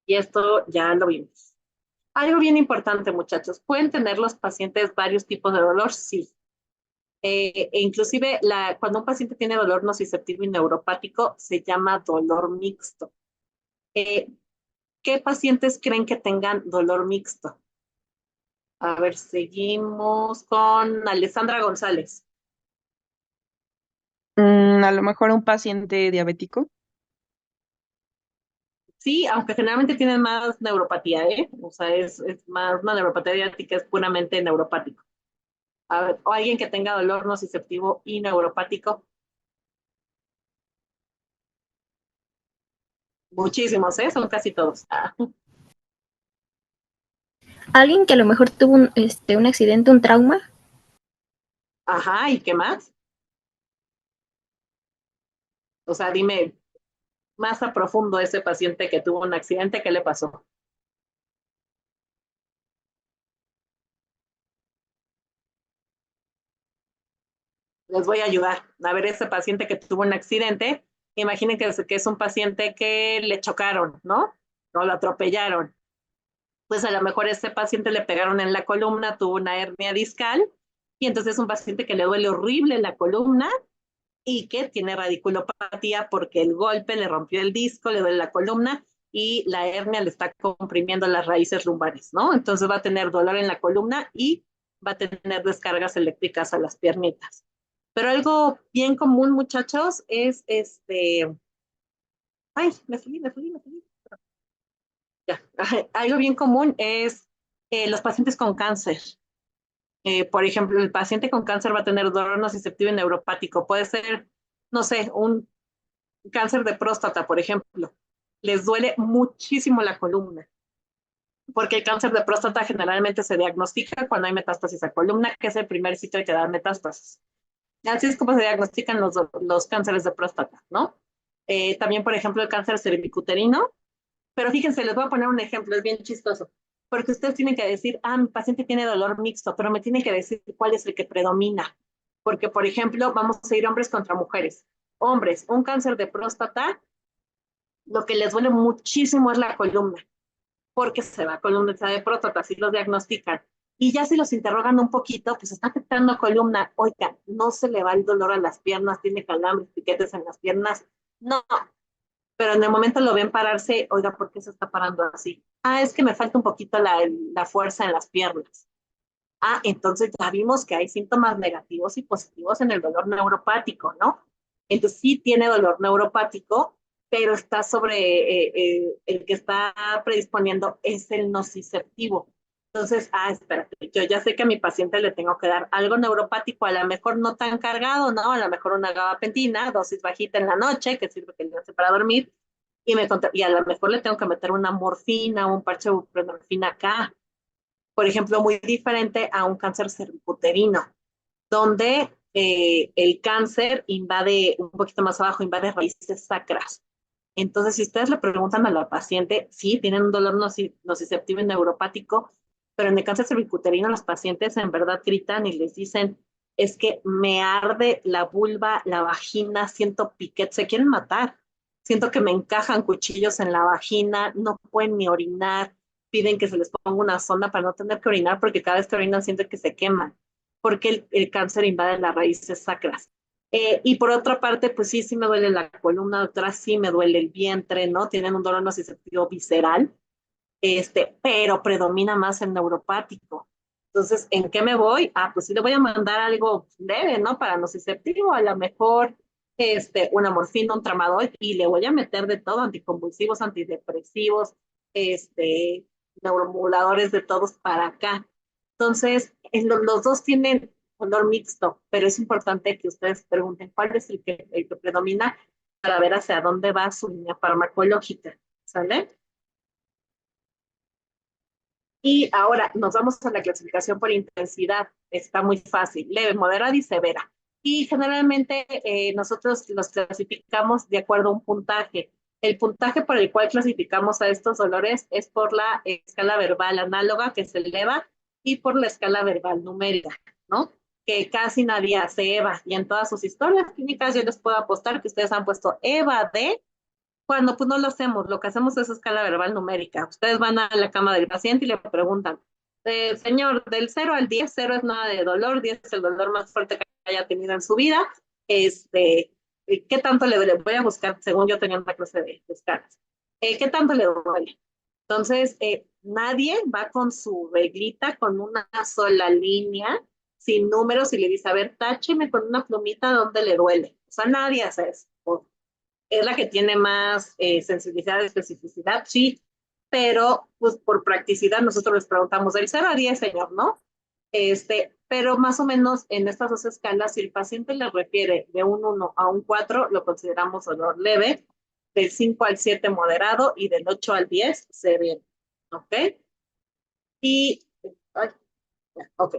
Y esto ya lo vimos. Algo bien importante, muchachos. ¿Pueden tener los pacientes varios tipos de dolor? Sí. Inclusive, cuando un paciente tiene dolor nociceptivo y neuropático, se llama dolor mixto. Eh, ¿Qué pacientes creen que tengan dolor mixto? A ver, seguimos con Alessandra González. A lo mejor un paciente diabético. Sí, aunque generalmente tienen más neuropatía, ¿eh? O sea, es más una neuropatía diabética, es puramente neuropático. A ver, o alguien que tenga dolor nociceptivo y neuropático. Muchísimos, ¿eh? Son casi todos. Alguien que a lo mejor tuvo un accidente, un trauma. Ajá, ¿y qué más? O sea, dime más a profundo ese paciente que tuvo un accidente, ¿qué le pasó? Les voy a ayudar. A ver, ese paciente que tuvo un accidente, imaginen que es un paciente que le chocaron, ¿no? O lo atropellaron. Pues a lo mejor a ese paciente le pegaron en la columna, tuvo una hernia discal, y entonces es un paciente que le duele horrible la columna y que tiene radiculopatía porque el golpe le rompió el disco, le duele la columna y la hernia le está comprimiendo las raíces lumbares, ¿no? Entonces va a tener dolor en la columna y va a tener descargas eléctricas a las piernitas. Pero algo bien común, muchachos, es Ay, me fui. Ya. Algo bien común es los pacientes con cáncer. Por ejemplo, el paciente con cáncer va a tener dolor nociceptivo y neuropático. Puede ser, no sé, un cáncer de próstata, por ejemplo. Les duele muchísimo la columna, porque el cáncer de próstata generalmente se diagnostica cuando hay metástasis a columna, que es el primer sitio que da metástasis. Así es como se diagnostican los cánceres de próstata, ¿no? También, por ejemplo, el cáncer cervicuterino. Pero fíjense, les voy a poner un ejemplo, es bien chistoso. Porque ustedes tienen que decir, mi paciente tiene dolor mixto, pero me tienen que decir cuál es el que predomina. Porque, por ejemplo, vamos a ir hombres contra mujeres. Hombres, un cáncer de próstata, lo que les duele muchísimo es la columna, porque se va columna de próstata, así los diagnostican. Y ya si los interrogan un poquito, pues está afectando columna. Oiga, no se le va el dolor a las piernas, tiene calambres, piquetes en las piernas. No, pero en el momento lo ven pararse, oiga, ¿por qué se está parando así? Es que me falta un poquito la fuerza en las piernas. Entonces ya vimos que hay síntomas negativos y positivos en el dolor neuropático, ¿no? Entonces sí tiene dolor neuropático, pero está el que está predisponiendo es el nociceptivo. Entonces, espérate, yo ya sé que a mi paciente le tengo que dar algo neuropático, a lo mejor no tan cargado, ¿no? A lo mejor una gabapentina, dosis bajita en la noche, que sirve que le hace para dormir, y a lo mejor le tengo que meter una morfina, un parche de buprenorfina acá, por ejemplo, muy diferente a un cáncer cervicuterino, donde el cáncer invade un poquito más abajo, invade raíces sacras. Entonces, si ustedes le preguntan a la paciente, sí, tienen un dolor nociceptivo y neuropático, pero en el cáncer cervicuterino los pacientes en verdad gritan y les dicen, es que me arde la vulva, la vagina, siento piquete, se quieren matar. Siento que me encajan cuchillos en la vagina, no pueden ni orinar, piden que se les ponga una sonda para no tener que orinar porque cada vez que orinan sienten que se queman, porque el cáncer invade las raíces sacras. Y por otra parte, pues sí me duele la columna, doctora, sí me duele el vientre, ¿no? Tienen un dolor nociceptivo visceral, pero predomina más el neuropático. Entonces, ¿en qué me voy? Pues sí le voy a mandar algo leve, ¿no? Para nociceptivo, a lo mejor una morfina, un tramadol, y le voy a meter de todo, anticonvulsivos, antidepresivos, neuromoduladores de todos para acá. Entonces, los dos tienen dolor mixto, pero es importante que ustedes pregunten cuál es el que predomina para ver hacia dónde va su línea farmacológica, ¿sale? Y ahora nos vamos a la clasificación por intensidad. Está muy fácil, leve, moderada y severa. Y generalmente nosotros los clasificamos de acuerdo a un puntaje. El puntaje por el cual clasificamos a estos dolores es por la escala verbal análoga que se eleva y por la escala verbal numérica, ¿no? Que casi nadie hace EVA. Y en todas sus historias clínicas yo les puedo apostar que ustedes han puesto EVA de cuando pues no lo hacemos, lo que hacemos es escala verbal numérica. Ustedes van a la cama del paciente y le preguntan, señor, del 0 al 10, 0 es nada de dolor, 10 es el dolor más fuerte que haya tenido en su vida. ¿Qué tanto le duele? Voy a buscar, según yo tenía una clase de escalas. ¿Qué tanto le duele? Entonces, nadie va con su reglita, con una sola línea, sin números, y le dice, a ver, tácheme con una plumita donde le duele. O sea, nadie hace eso. Es la que tiene más sensibilidad de especificidad, sí, pero pues por practicidad nosotros les preguntamos del 0 a 10, señor, ¿no? Pero más o menos en estas dos escalas, si el paciente le refiere de un 1 a un 4, lo consideramos dolor leve, del 5 al 7 moderado y del 8 al 10 severo, ¿ok? Y, ay, ok.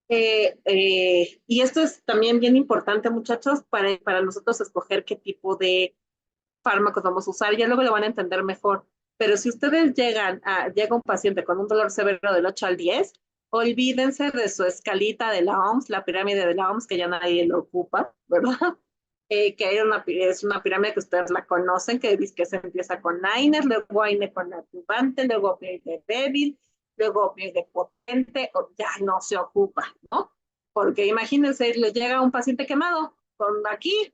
Y esto es también bien importante, muchachos, para nosotros escoger qué tipo de fármacos vamos a usar, ya luego lo van a entender mejor. Pero si ustedes llega un paciente con un dolor severo del 8 al 10, olvídense de su escalita de la OMS, la pirámide de la OMS, que ya nadie lo ocupa, ¿verdad? Es una pirámide que ustedes la conocen, que dice que se empieza con AINES, luego AINE con adyuvante, luego opioide débil, luego opioide potente, o ya no se ocupa, ¿no? Porque imagínense, le llega un paciente quemado con aquí,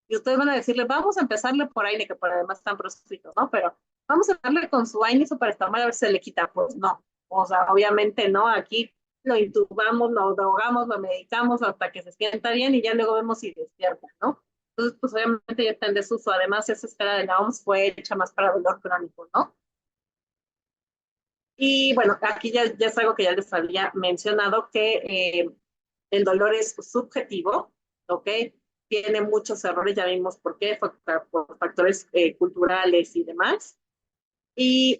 y ustedes van a decirle, vamos a empezarle por AINE, que por además están proscritos, ¿no? Pero vamos a darle con su AINE y su paracetamol a ver si se le quita. Pues no, o sea, obviamente no, aquí lo intubamos, lo drogamos, lo medicamos hasta que se sienta bien y ya luego vemos si despierta, ¿no? Entonces, pues obviamente ya está en desuso. Además, esa escala de la OMS fue hecha más para dolor crónico, ¿no? Y bueno, aquí ya es algo que ya les había mencionado, que el dolor es subjetivo, ¿ok? Tiene muchos errores, ya vimos por qué, por factores culturales y demás. Y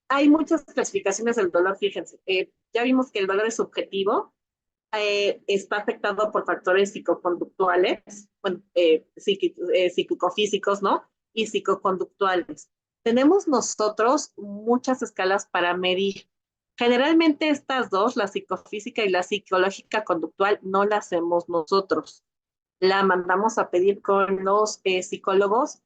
hay muchas clasificaciones del dolor, fíjense. Ya vimos que el dolor es subjetivo, está afectado por factores psicoconductuales, bueno, psicofísicos, ¿no? Y psicoconductuales. Tenemos nosotros muchas escalas para medir. Generalmente estas dos, la psicofísica y la psicológica conductual, no la hacemos nosotros. La mandamos a pedir con los psicólogos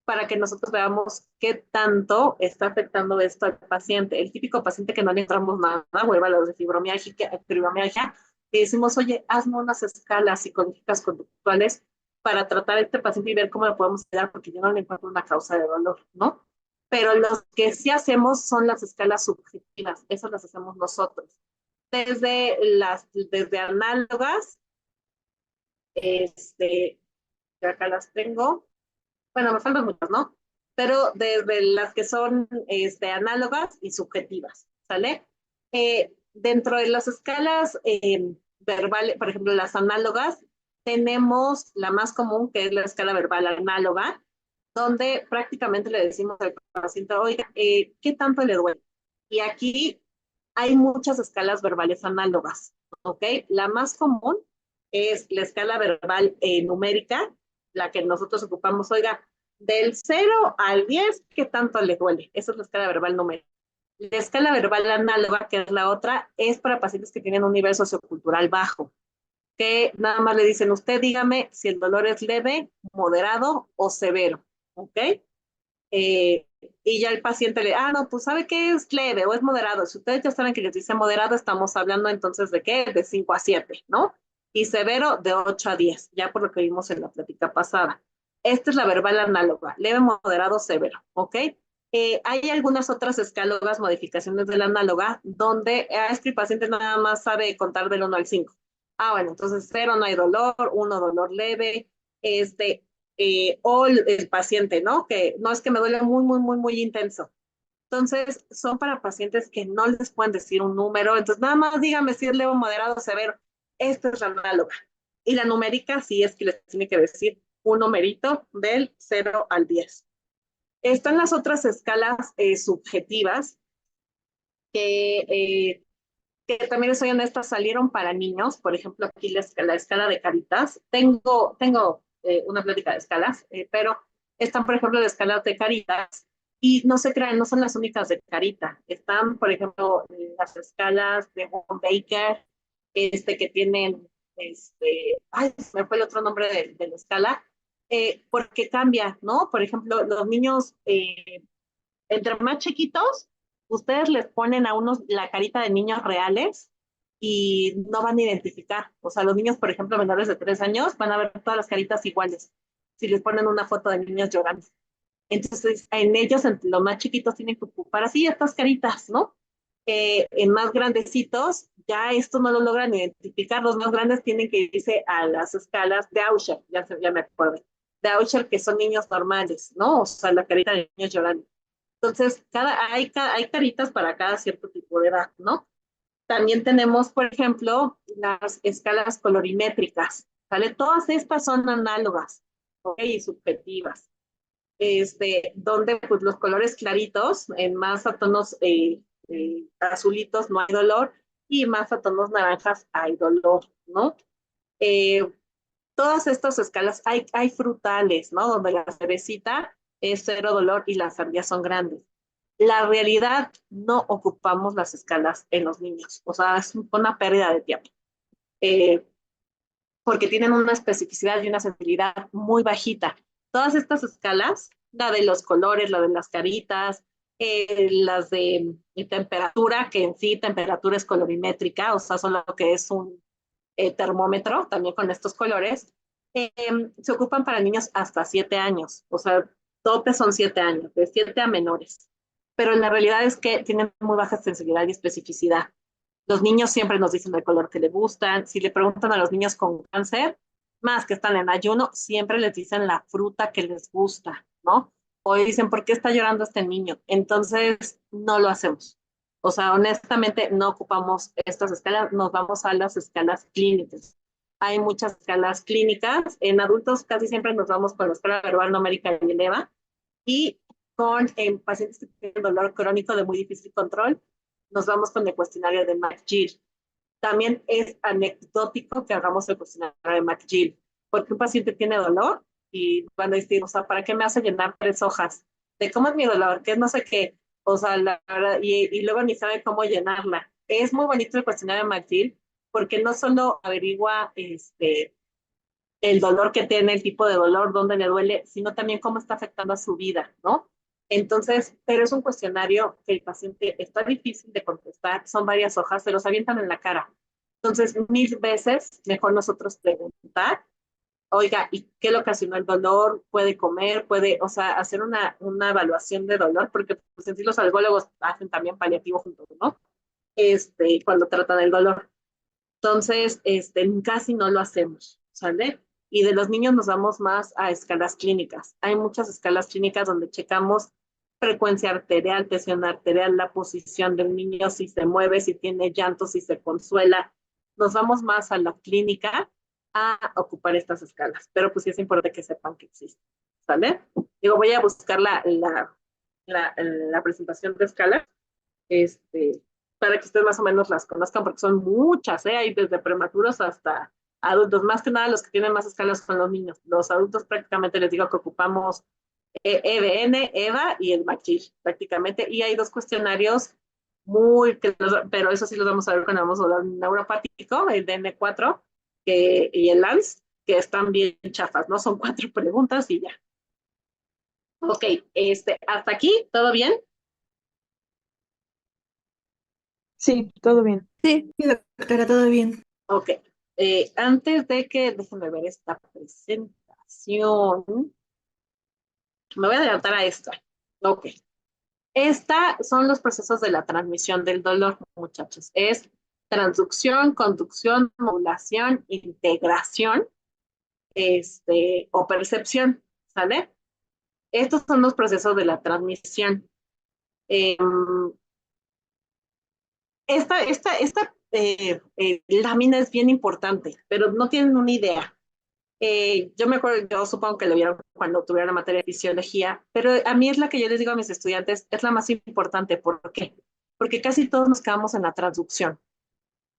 para que nosotros veamos qué tanto está afectando esto al paciente. El típico paciente que no le entramos nada, vuelve a los de fibromialgia, y decimos, oye, hazme unas escalas psicológicas conductuales para tratar a este paciente y ver cómo lo podemos ayudar, porque yo no le encuentro una causa de dolor, ¿no? Pero los que sí hacemos son las escalas subjetivas, esas las hacemos nosotros. Desde análogas, acá las tengo, bueno, me faltan muchas, ¿no? Pero desde las que son análogas y subjetivas, ¿sale? Dentro de las escalas verbales, por ejemplo, las análogas, tenemos la más común, que es la escala verbal análoga, donde prácticamente le decimos al paciente, oiga, ¿qué tanto le duele? Y aquí hay muchas escalas verbales análogas, ¿ok? La más común es la escala verbal numérica, la que nosotros ocupamos, oiga, del 0 al 10, ¿qué tanto le duele? Esa es la escala verbal numérica. La escala verbal análoga, que es la otra, es para pacientes que tienen un nivel sociocultural bajo, que nada más le dicen, usted dígame si el dolor es leve, moderado o severo, ¿ok? Y ya el paciente no, pues sabe que es leve o es moderado. Si ustedes ya saben que les dice moderado, estamos hablando entonces de qué, de 5 a 7, ¿no? Y severo de 8 a 10, ya por lo que vimos en la plática pasada. Esta es la verbal análoga, leve, moderado, severo, ¿ok? Hay algunas otras escalas, modificaciones de la análoga, donde es que el paciente nada más sabe contar del 1 al 5. Bueno, entonces 0 no hay dolor, 1 dolor leve, o el paciente, ¿no? Que no es que me duele muy, muy, muy, muy intenso. Entonces, son para pacientes que no les pueden decir un número. Entonces, nada más dígame si es leve, moderado, severo. Esta es la análoga. Y la numérica sí es que les tiene que decir un numerito del 0 al 10. Están las otras escalas subjetivas que, que también soy honesta, salieron para niños. Por ejemplo, aquí la escala de Caritas. Tengo una plática de escalas, pero están, por ejemplo, las escalas de Caritas. Y no se crean, no son las únicas de Carita. Están, por ejemplo, las escalas de Wong Baker, que tienen, ay, se me fue el otro nombre de la escala, porque cambia, ¿no? Por ejemplo, los niños, entre más chiquitos, ustedes les ponen a unos la carita de niños reales y no van a identificar. O sea, los niños, por ejemplo, menores de 3 años, van a ver todas las caritas iguales si les ponen una foto de niños llorando. Entonces, en ellos, en los más chiquitos, tienen que ocupar así estas caritas, ¿no? En más grandecitos, ya esto no lo logran identificar. Los más grandes tienen que irse a las escalas de Ausher, ya me acuerdo, de Ausher, que son niños normales, ¿no? O sea, la carita de niños llorando. Entonces, hay caritas para cada cierto tipo de edad, ¿no? También tenemos, por ejemplo, las escalas colorimétricas, ¿vale? Todas estas son análogas, ¿ok? Y subjetivas. Donde pues los colores claritos, en más a tonos azulitos no hay dolor, y más a tonos naranjas hay dolor, ¿no? Eh, Todas estas escalas, hay frutales, ¿no? Donde la cerecita es cero dolor y las sandías son grandes. La realidad, no ocupamos las escalas en los niños, o sea, es una pérdida de tiempo, eh, porque tienen una especificidad y una sensibilidad muy bajita. Todas estas escalas, la de los colores, la de las caritas, las de temperatura, que en sí temperatura es colorimétrica, o sea, solo que es un termómetro, también con estos colores, se ocupan para niños hasta 7 años, o sea, tope son 7 años, de 7 a menores. Pero la realidad es que tienen muy baja sensibilidad y especificidad. Los niños siempre nos dicen el color que les gustan. Si le preguntan a los niños con cáncer, más que están en ayuno, siempre les dicen la fruta que les gusta, ¿no? O dicen, ¿por qué está llorando este niño? Entonces, no lo hacemos. O sea, honestamente, no ocupamos estas escalas, nos vamos a las escalas clínicas. Hay muchas escalas clínicas. En adultos casi siempre nos vamos con la escala verbal numérica y el EVA. Y con pacientes que tienen dolor crónico de muy difícil control, nos vamos con el cuestionario de McGill. También es anecdótico que hagamos el cuestionario de McGill, porque un paciente tiene dolor y van a decir, o sea, ¿para qué me hace llenar 3 hojas? De cómo es mi dolor, que es no sé qué, o sea, y luego ni sabe cómo llenarla. Es muy bonito el cuestionario de McGill, porque no solo averigua el dolor que tiene, el tipo de dolor, dónde le duele, sino también cómo está afectando a su vida, ¿no? Entonces, pero es un cuestionario que el paciente está difícil de contestar, son varias hojas, se los avientan en la cara. Entonces, 1000 veces mejor nosotros preguntar, oiga, ¿y qué le ocasionó el dolor? ¿Puede comer? ¿Puede, o sea, hacer una evaluación de dolor? Porque pues, en sí los algólogos hacen también paliativo junto, ¿no? Cuando tratan el dolor. Entonces, casi no lo hacemos, ¿sale? Y de los niños nos vamos más a escalas clínicas. Hay muchas escalas clínicas donde checamos frecuencia arterial, presión arterial, la posición del niño, si se mueve, si tiene llanto, si se consuela. Nos vamos más a la clínica a ocupar estas escalas, pero pues sí es importante que sepan que existen, ¿sale? Digo, voy a buscar la presentación de escalas, para que ustedes más o menos las conozcan, porque son muchas, ¿eh? Hay desde prematuros hasta adultos. Más que nada los que tienen más escalas son los niños. Los adultos prácticamente les digo que ocupamos EBN, EVA y el McGill prácticamente. Y hay 2 cuestionarios pero eso sí los vamos a ver cuando vamos a hablar neuropático, el DN4 y el LANS, que están bien chafas, ¿no? Son 4 preguntas y ya. Ok, hasta aquí, ¿todo bien? Sí, todo bien. Sí, doctora, todo bien. Ok. Antes de que, déjenme ver esta presentación, me voy a adelantar a esta. Ok. Esta son los procesos de la transmisión del dolor, muchachos. Es transducción, conducción, modulación, integración, o percepción, ¿sale? Estos son los procesos de la transmisión. Eh, esta lámina es bien importante, pero no tienen una idea. Yo me acuerdo, yo supongo que lo vieron cuando tuvieron la materia de fisiología, pero a mí es la que yo les digo a mis estudiantes, es la más importante. ¿Por qué? Porque casi todos nos quedamos en la transducción.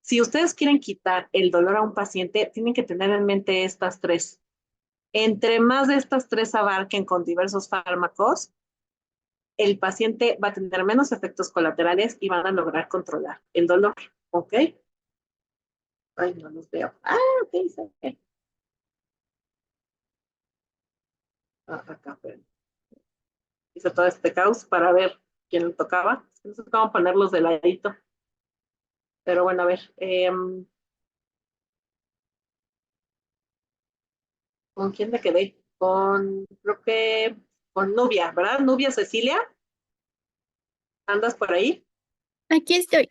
Si ustedes quieren quitar el dolor a un paciente, tienen que tener en mente estas tres. Entre más de estas tres abarquen con diversos fármacos, el paciente va a tener menos efectos colaterales y van a lograr controlar el dolor. ¿Ok? Ay, no los veo. Ah, ok, ok. Ah, acá, pero hice todo este caos para ver quién le tocaba. No sé cómo ponerlos de ladito. Pero bueno, a ver. ¿Con quién me quedé? Creo que con Nubia, ¿verdad? Nubia Cecilia, ¿andas por ahí? Aquí estoy.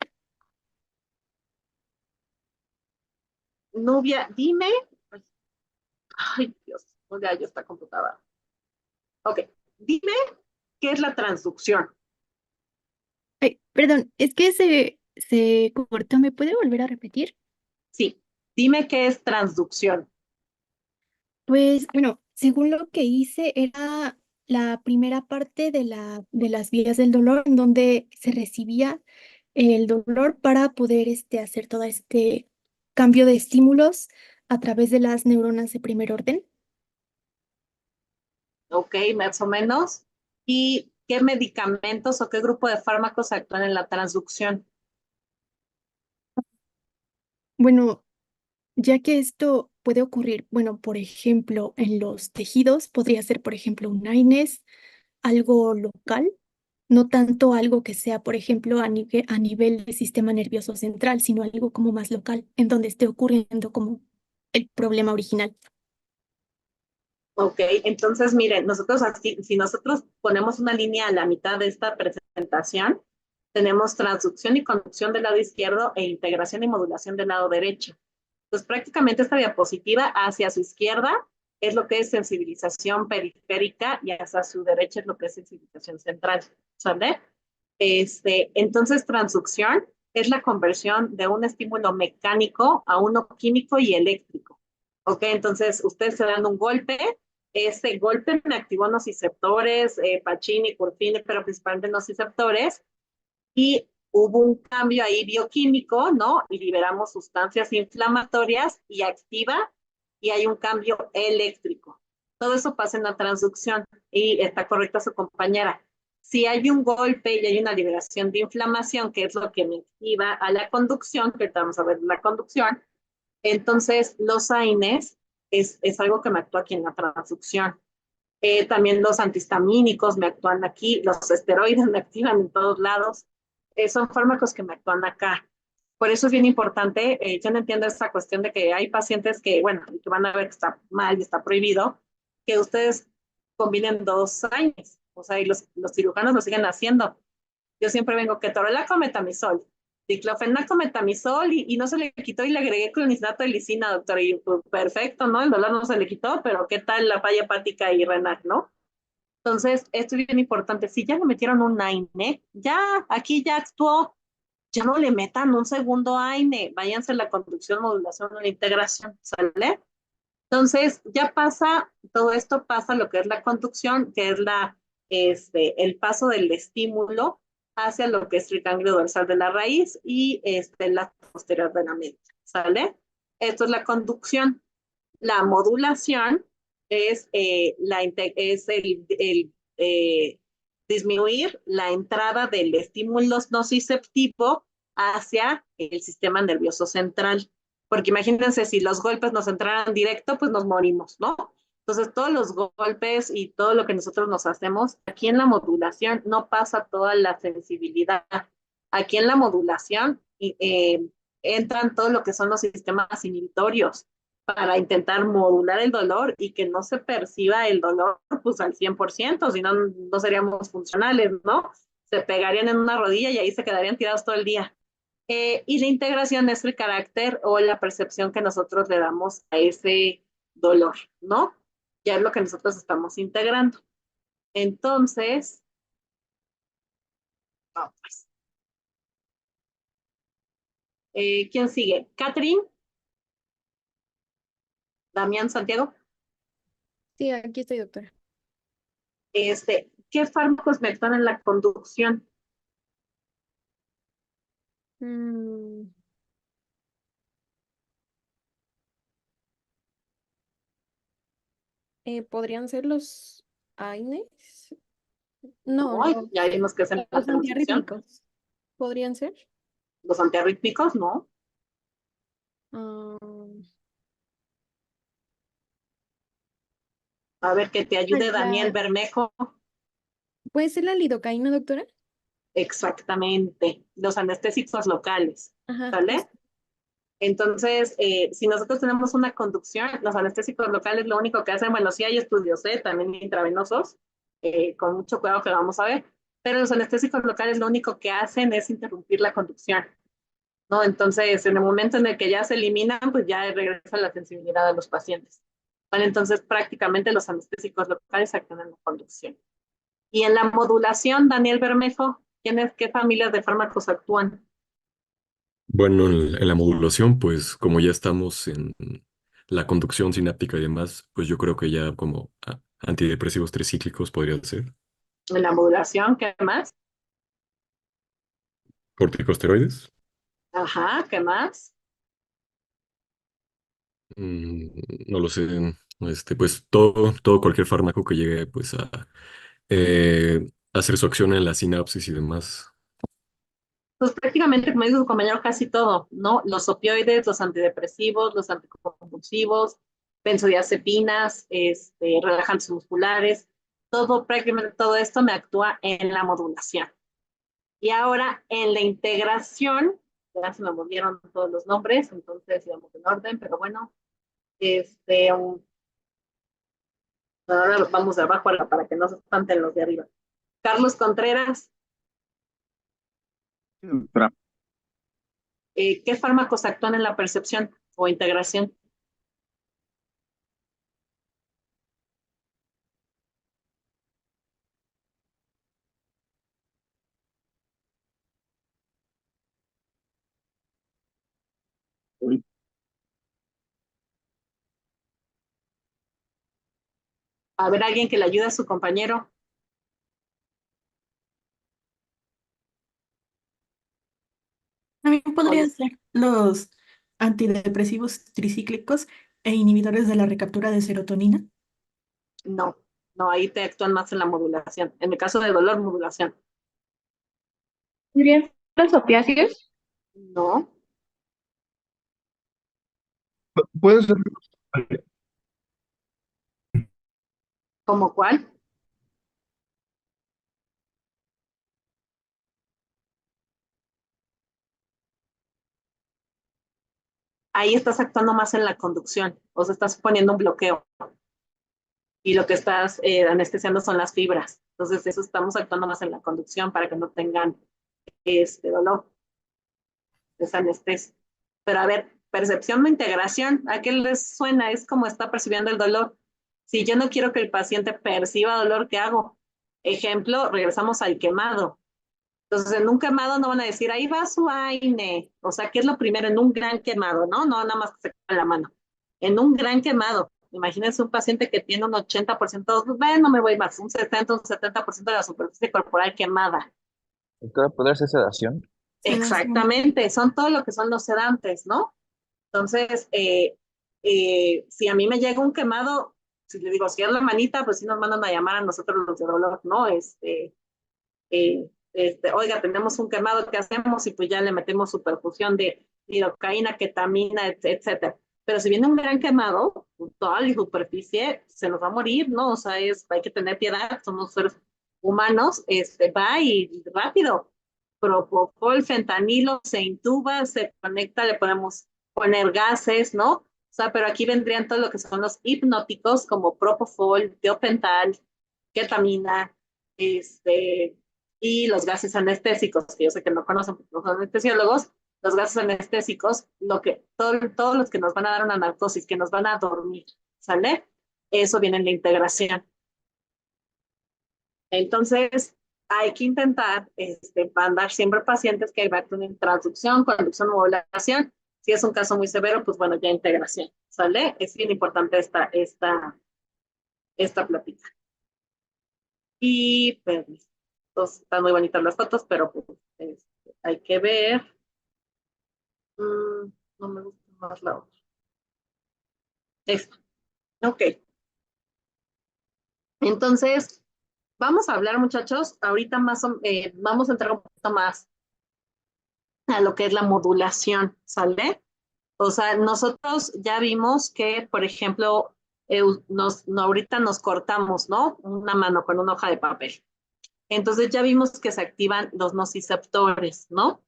Nubia, dime. Ay, Dios, no le hallo esta computadora. Ok, dime qué es la transducción. Ay, perdón, es que se cortó. ¿Me puede volver a repetir? Sí, dime qué es transducción. Pues bueno, según lo que hice, era la primera parte de las vías del dolor en donde se recibía el dolor para poder hacer todo este cambio de estímulos a través de las neuronas de primer orden. Ok, más o menos. ¿Y qué medicamentos o qué grupo de fármacos actúan en la transducción? Bueno, ya que esto puede ocurrir, bueno, por ejemplo, en los tejidos, podría ser, por ejemplo, un AINES, algo local, no tanto algo que sea, por ejemplo, a nivel del sistema nervioso central, sino algo como más local, en donde esté ocurriendo como el problema original. Ok, entonces miren, nosotros así, si nosotros ponemos una línea a la mitad de esta presentación, tenemos transducción y conducción del lado izquierdo e integración y modulación del lado derecho. Pues prácticamente esta diapositiva hacia su izquierda es lo que es sensibilización periférica y hacia su derecha es lo que es sensibilización central, ¿sale? Entonces, transducción es la conversión de un estímulo mecánico a uno químico y eléctrico. ¿Ok? Entonces, ustedes se dan un golpe, ese golpe me activó nociceptores, Pacini, Curfine, pero principalmente nociceptores, y hubo un cambio ahí bioquímico, ¿no? Y liberamos sustancias inflamatorias y activa, y hay un cambio eléctrico. Todo eso pasa en la transducción y está correcta su compañera. Si hay un golpe y hay una liberación de inflamación, que es lo que me activa a la conducción, que vamos a ver la conducción, entonces los AINES es algo que me actúa aquí en la transducción. También los antihistamínicos me actúan aquí, los esteroides me activan en todos lados. Son fármacos que me actúan acá. Por eso es bien importante, yo no entiendo esta cuestión de que hay pacientes que, bueno, que van a ver que está mal y está prohibido, que ustedes combinen dos años, o sea, y los cirujanos lo siguen haciendo. Yo siempre vengo ketorolaco, metamizol, diclofenaco, metamizol, y no se le quitó y le agregué clonidinato de lisina, doctor, y pues, perfecto, ¿no? El dolor no se le quitó, pero ¿qué tal la falla hepática y renal, no? Entonces, esto es bien importante. Si ya le metieron un AINE, ya aquí ya actuó, ya no le metan un segundo AINE, váyanse a la conducción, modulación o la integración, ¿sale? Entonces, ya pasa, todo esto pasa lo que es la conducción, que es el paso del estímulo hacia lo que es el ganglio dorsal de la raíz y la posterior de la mente, ¿sale? Esto es la conducción. La modulación es disminuir la entrada del estímulo nociceptivo hacia el sistema nervioso central. Porque imagínense, si los golpes nos entraran directo, pues nos morimos, ¿no? Entonces, todos los golpes y todo lo que nosotros nos hacemos, aquí en la modulación no pasa toda la sensibilidad. Aquí en la modulación entran todo lo que son los sistemas inhibitorios para intentar modular el dolor y que no se perciba el dolor pues al 100%, si no, no seríamos funcionales, ¿no? Se pegarían en una rodilla y ahí se quedarían tirados todo el día. Y la integración es el carácter o la percepción que nosotros le damos a ese dolor, ¿no? Ya es lo que nosotros estamos integrando. Entonces, vamos. ¿Quién sigue? Catherine, Damián, Santiago. Sí, aquí estoy, doctora. ¿Qué fármacos me actúan en la conducción? Mm, ¿Podrían ser los AINES? No, No, ya vimos que es en la los transducción. antiarrítmicos. ¿Podrían ser? Los antiarrítmicos, no. Ah, A ver, que te ayude Daniel la- Bermejo. ¿Puede ser la lidocaína, doctora? Exactamente. Los anestésicos locales. Ajá, ¿Sale? justo. Entonces, si nosotros tenemos una conducción, los anestésicos locales lo único que hacen, bueno, sí hay estudios, también intravenosos, con mucho cuidado que lo vamos a ver, pero los anestésicos locales lo único que hacen es interrumpir la conducción, ¿no? Entonces, en el momento en el que ya se eliminan, pues ya regresa la sensibilidad a los pacientes. Vale, entonces, prácticamente los anestésicos locales actúan en la conducción. Y en la modulación, Daniel Bermejo, ¿qué familias de fármacos actúan? Bueno, en la modulación, pues como ya estamos en la conducción sináptica y demás, pues yo creo que ya como antidepresivos tricíclicos podría ser. En la modulación, ¿qué más? Corticosteroides. Ajá, ¿qué más? Mm, no lo sé. Pues todo cualquier fármaco que llegue pues hacer su acción en la sinapsis y demás. Pues prácticamente, como dijo su compañero, casi todo, ¿no? Los opioides, los antidepresivos, los anticonvulsivos, benzodiazepinas, relajantes musculares, todo, prácticamente todo esto me actúa en la modulación. Y ahora en la integración, ya se me volvieron todos los nombres, entonces íbamos en orden, pero bueno, ahora vamos de abajo para que no se espanten los de arriba. Carlos Contreras, Sí, doctora. ¿qué fármacos actúan en la percepción o integración? Uy, A ver, alguien que le ayude a su compañero. También podrían ¿Cuáles? ser los antidepresivos tricíclicos e inhibidores de la recaptura de serotonina. No, no, ahí te actúan más en la modulación. En el caso de dolor, modulación. ¿Podrían ser los opiáceos? No, puede ser. ¿como cuál? Ahí estás actuando más en la conducción, o sea, estás poniendo un bloqueo y lo que estás anestesiando son las fibras. Entonces, eso estamos actuando más en la conducción para que no tengan dolor, esa anestesia. Pero a ver, percepción o integración, ¿a qué les suena? Es como está percibiendo el dolor. Si yo no quiero que el paciente perciba dolor, ¿qué hago? Ejemplo, regresamos al quemado. Entonces, en un quemado no van a decir, ahí va su AINE. O sea, ¿qué es lo primero en un gran quemado? No, no, nada más que se quema la mano. En un gran quemado, imagínense un paciente que tiene un 80%, bueno, no me voy más, un 70, un 70% de la superficie corporal quemada. Doctora, ¿podría ser sedación? Sedación. Exactamente, son todo lo que son los sedantes, ¿no? Entonces, si a mí me llega un quemado, si le digo, si es la manita, pues sí nos mandan a llamar a nosotros los de dolor, ¿no? Oiga, tenemos un quemado, ¿qué hacemos? Y pues ya le metemos su perfusión de lidocaína, ketamina, etcétera. Pero si viene un gran quemado, pues, toda la superficie se nos va a morir, ¿no? O sea, hay que tener piedad, somos seres humanos, va y rápido. Propofol, fentanilo, se intuba, se conecta, le podemos poner gases, ¿no? O sea, pero aquí vendrían todo lo que son los hipnóticos como propofol, tiopental, ketamina, y los gases anestésicos, que yo sé que no conocen porque no son anestesiólogos, los gases anestésicos, todos los que nos van a dar una narcosis, que nos van a dormir, ¿sale? Eso viene en la integración. Entonces, hay que intentar mandar siempre pacientes que vayan transducción, conducción, modulación. Si es un caso muy severo, pues bueno, ya integración, ¿sale? Es bien importante esta plática. Y pues, están muy bonitas las fotos, pero pues, hay que ver. No me gusta más la otra. Esta. Ok. Entonces, vamos a hablar, muchachos, ahorita vamos a entrar un poquito más a lo que es la modulación, ¿sale? O sea, nosotros ya vimos que, por ejemplo, ahorita nos cortamos, ¿no? Una mano con una hoja de papel. Entonces ya vimos que se activan los nociceptores, ¿no?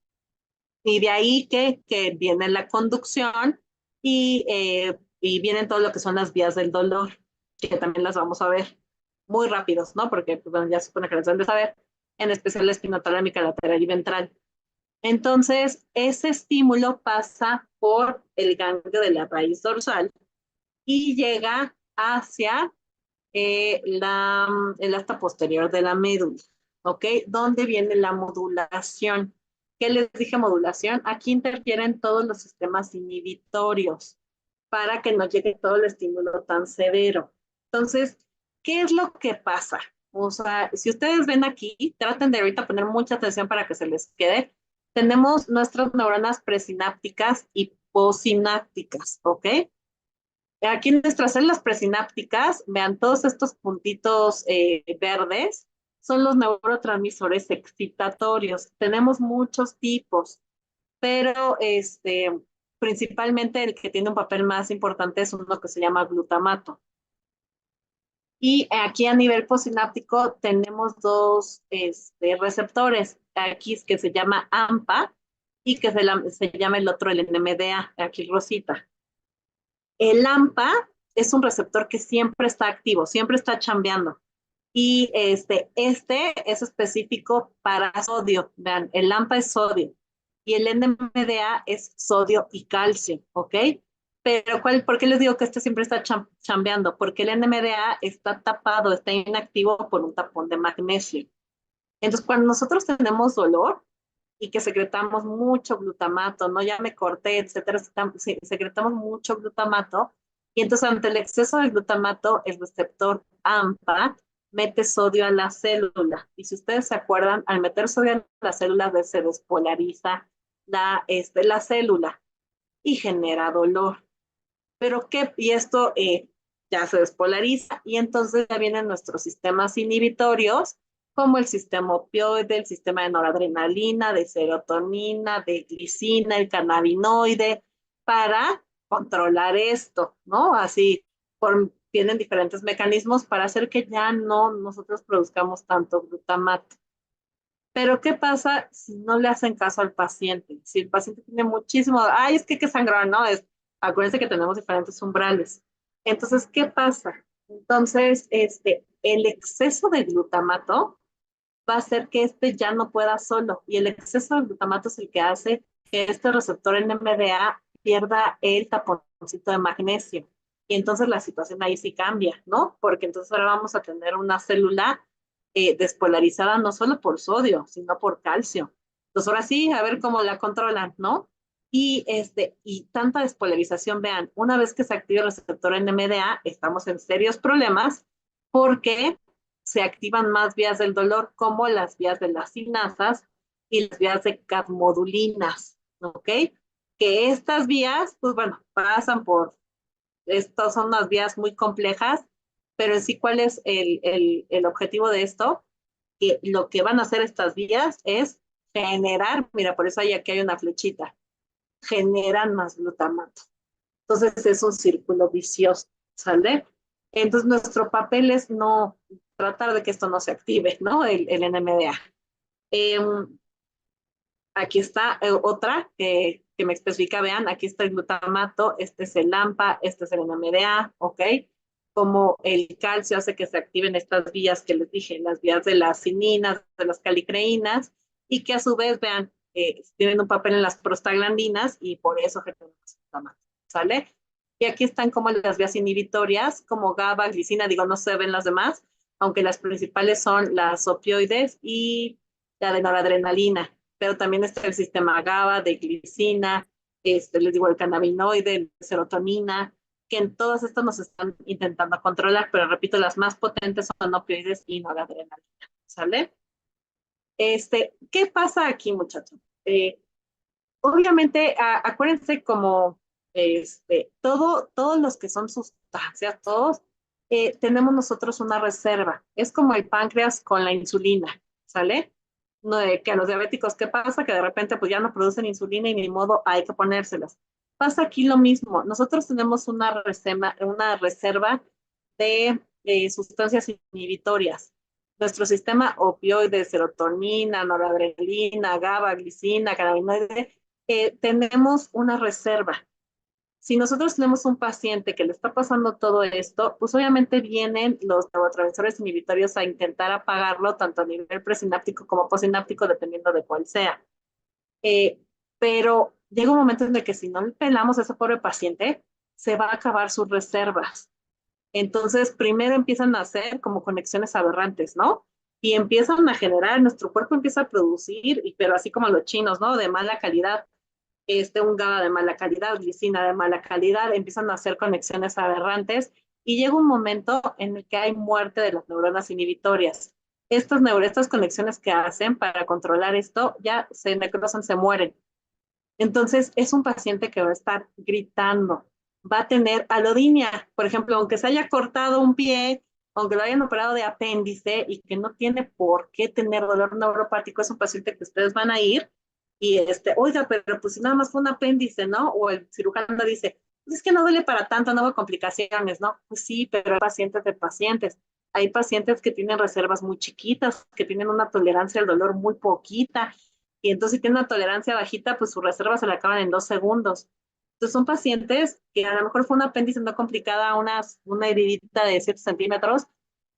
Y de ahí que viene la conducción y vienen todo lo que son las vías del dolor, que también las vamos a ver muy rápidos, ¿no? Porque pues, bueno, ya se supone que las deben de saber, en especial la espinotalámica lateral y ventral. Entonces, ese estímulo pasa por el ganglio de la raíz dorsal y llega hacia el asta posterior de la médula, ¿ok? ¿Dónde viene la modulación? ¿Qué les dije modulación? Aquí interfieren todos los sistemas inhibitorios para que no llegue todo el estímulo tan severo. Entonces, ¿qué es lo que pasa? O sea, si ustedes ven aquí, traten de ahorita poner mucha atención para que se les quede. Tenemos nuestras neuronas presinápticas y postsinápticas, ¿ok? Aquí en nuestras células presinápticas, vean todos estos puntitos verdes, son los neurotransmisores excitatorios. Tenemos muchos tipos, pero principalmente el que tiene un papel más importante es uno que se llama glutamato. Y aquí a nivel postsináptico tenemos dos receptores, aquí es que se llama AMPA y que se llama el otro el NMDA, aquí rosita. El AMPA es un receptor que siempre está activo, siempre está chambeando. Y este es específico para sodio. Vean, el AMPA es sodio y el NMDA es sodio y calcio, ¿ok? Pero ¿por qué les digo que este siempre está chambeando? Porque el NMDA está tapado, está inactivo por un tapón de magnesio. Entonces, cuando nosotros tenemos dolor y que secretamos mucho glutamato, no ya me corté, etcétera, secretamos mucho glutamato, y entonces ante el exceso de glutamato, el receptor AMPA mete sodio a la célula. Y si ustedes se acuerdan, al meter sodio a la célula se despolariza la célula y genera dolor. Pero ¿qué? Y esto ya se despolariza y entonces ya vienen nuestros sistemas inhibitorios, como el sistema opioide, el sistema de noradrenalina, de serotonina, de glicina, el cannabinoide, para controlar esto, ¿no? Así tienen diferentes mecanismos para hacer que ya no nosotros produzcamos tanto glutamato. Pero ¿qué pasa si no le hacen caso al paciente? Si el paciente tiene muchísimo, ay, es que hay que sangrar, ¿no? Acuérdense que tenemos diferentes umbrales. Entonces, ¿qué pasa? Entonces, el exceso de glutamato va a hacer que ya no pueda solo. Y el exceso de glutamato es el que hace que este receptor NMDA pierda el taponcito de magnesio. Y entonces la situación ahí sí cambia, ¿no? Porque entonces ahora vamos a tener una célula despolarizada no solo por sodio, sino por calcio. Entonces ahora sí, a ver cómo la controlan, ¿no? Y tanta despolarización, vean, una vez que se activa el receptor NMDA, estamos en serios problemas porque se activan más vías del dolor, como las vías de las sinasas y las vías de cadmodulinas, ¿ok? Que estas vías, pues bueno, pasan por, estas son unas vías muy complejas, pero en sí, ¿cuál es el objetivo de esto? Que lo que van a hacer estas vías es generar, mira, por eso aquí hay una flechita, generan más glutamato. Entonces es un círculo vicioso, ¿sale? Entonces nuestro papel es no tratar de que esto no se active, ¿no? El NMDA. Aquí está otra que me especifica, vean, aquí está el glutamato, este es el AMPA, este es el NMDA, ¿ok? Como el calcio hace que se activen estas vías que les dije, las vías de las cininas, de las calicreínas, y que a su vez, vean, tienen un papel en las prostaglandinas y por eso generan glutamato, ¿sale? Y aquí están como las vías inhibitorias, como GABA, glicina, digo, no se ven las demás, aunque las principales son las opioides y la de noradrenalina, pero también está el sistema GABA, de glicina, les digo, el cannabinoide, el serotonina, que en todas estas nos están intentando controlar, pero repito, las más potentes son opioides y noradrenalina, ¿sale? ¿Qué pasa aquí, muchachos? Obviamente, acuérdense como todos los que son sustancias, todos, tenemos nosotros una reserva. Es como el páncreas con la insulina, ¿sale? No, que a los diabéticos, ¿qué pasa? Que de repente pues ya no producen insulina y ni modo hay que ponérselas. Pasa aquí lo mismo. Nosotros tenemos una reserva de sustancias inhibitorias. Nuestro sistema opioide, serotonina, noradrenalina, GABA, glicina, cannabinoide, tenemos una reserva. Si nosotros tenemos un paciente que le está pasando todo esto, pues obviamente vienen los neurotransmisores inhibitorios a intentar apagarlo tanto a nivel presináptico como postsináptico, dependiendo de cuál sea. Pero llega un momento en el que si no le pelamos a ese pobre paciente, se va a acabar sus reservas. Entonces, primero empiezan a hacer como conexiones aberrantes, ¿no? Y empiezan a generar, nuestro cuerpo empieza a producir, pero así como los chinos, ¿no? De mala calidad, un GABA de mala calidad, glicina de mala calidad, empiezan a hacer conexiones aberrantes y llega un momento en el que hay muerte de las neuronas inhibitorias. Estas conexiones que hacen para controlar esto ya se necrosan, se mueren. Entonces, es un paciente que va a estar gritando, va a tener alodinia, por ejemplo, aunque se haya cortado un pie, aunque lo hayan operado de apéndice y que no tiene por qué tener dolor neuropático, es un paciente que ustedes van a ir y oiga, pero pues si nada más fue un apéndice, ¿no? O el cirujano dice, pues es que no duele para tanto, no hubo complicaciones, ¿no? Pues sí, pero hay pacientes de pacientes. Hay pacientes que tienen reservas muy chiquitas, que tienen una tolerancia al dolor muy poquita, y entonces si tienen una tolerancia bajita, pues sus reservas se le acaban en 2 segundos. Entonces son pacientes que a lo mejor fue un apéndice no complicada, una heridita de 7 centímetros,